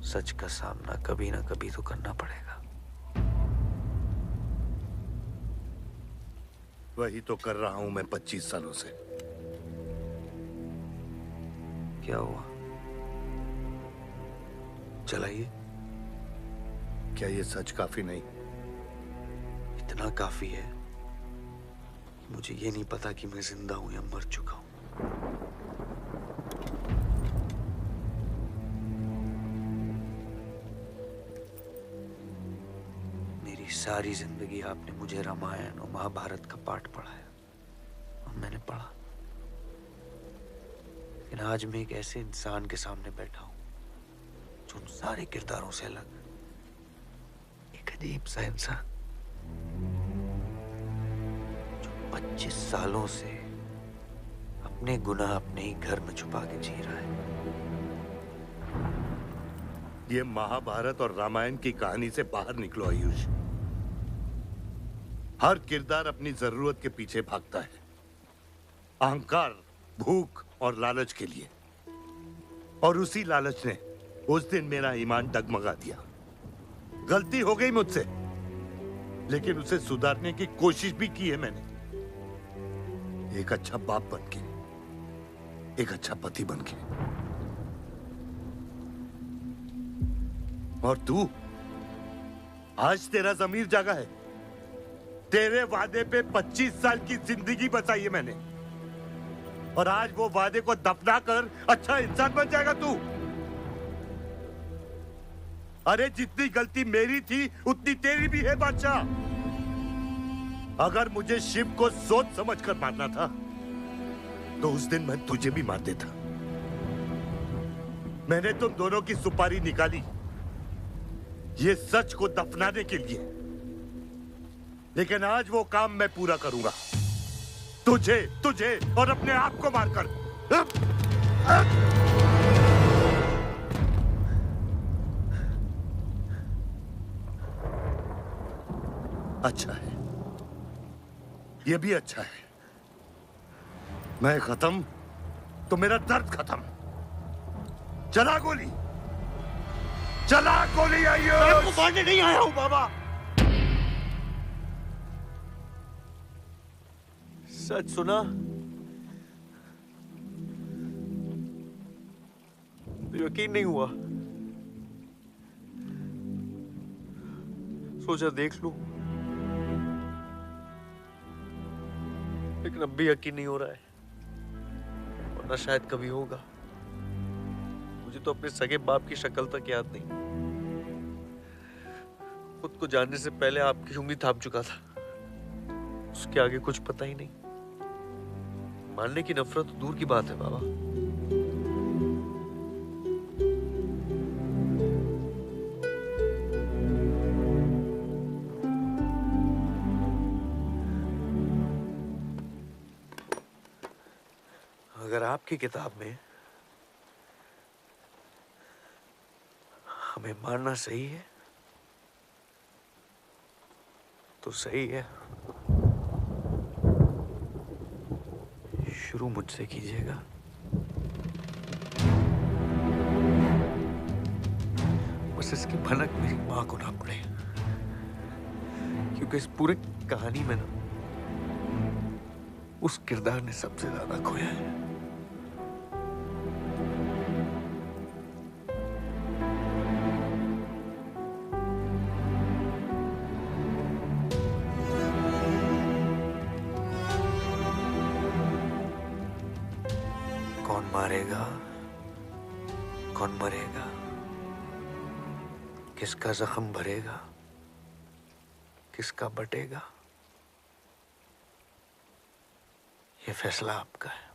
सच का सामना कभी ना कभी तो करना पड़ेगा। वही तो कर रहा हूं मैं 25 सालों से। क्या हुआ? चलाइए। क्या ये सच काफी नहीं? इतना काफी है मुझे ये नहीं पता कि मैं जिंदा हूं या मर चुका हूं। मेरी सारी जिंदगी आपने मुझे रामायण और महाभारत का पाठ पढ़ाया और मैंने पढ़ा, लेकिन आज मैं एक ऐसे इंसान के सामने बैठा हूं जो उन सारे किरदारों से अलग, एक अजीब सा इंसान जो 25 सालों से अपने गुनाह अपने ही घर में छुपा के जी रहा है। ये महाभारत और रामायण की कहानी से बाहर निकलो आयुष। हर किरदार अपनी जरूरत के पीछे भागता है, अहंकार, भूख और लालच के लिए, और उसी लालच ने उस दिन मेरा ईमान डगमगा दिया। गलती हो गई मुझसे, लेकिन उसे सुधारने की कोशिश भी की है मैंने, एक अच्छा बाप बनके, एक अच्छा पति बनके। और तू, आज तेरा ज़मीर जागा है। तेरे वादे पे 25 साल की जिंदगी बचाई है मैंने, और आज वो वादे को दफना कर अच्छा इंसान बन जाएगा तू। अरे जितनी गलती मेरी थी उतनी तेरी भी है बादशाह। अगर मुझे शिव को सोच समझ कर मारना था तो उस दिन मैं तुझे भी मार देता। मैंने तुम दोनों की सुपारी निकाली ये सच को दफनाने के लिए, लेकिन आज वो काम मैं पूरा करूंगा, तुझे तुझे और अपने आप को मारकर। अच्छा है, ये भी अच्छा है। मैं खत्म तो मेरा दर्द खत्म। चला गोली, चला गोली। आइयो, मैं आपको मारने नहीं आया हूं बाबा। सच सुना तो यकीन नहीं हुआ, सोचा देख लूं, लेकिन अब भी यकीन नहीं हो रहा है, वरना शायद कभी होगा। मुझे तो अपने सगे बाप की शक्ल तक याद नहीं। खुद को जानने से पहले आपकी उंगली थाम चुका था, उसके आगे कुछ पता ही नहीं। मानने की नफरत तो दूर की बात है बाबा। अगर आपकी किताब में हमें मारना सही है तो सही है। शुरू मुझसे कीजिएगा। बस इसकी भनक मेरी मां को ना पड़े, क्योंकि इस पूरी कहानी में ना उस किरदार ने सबसे ज्यादा खोया है। कौन मारेगा, कौन मरेगा, किसका जख्म भरेगा, किसका बटेगा, ये फैसला आपका है।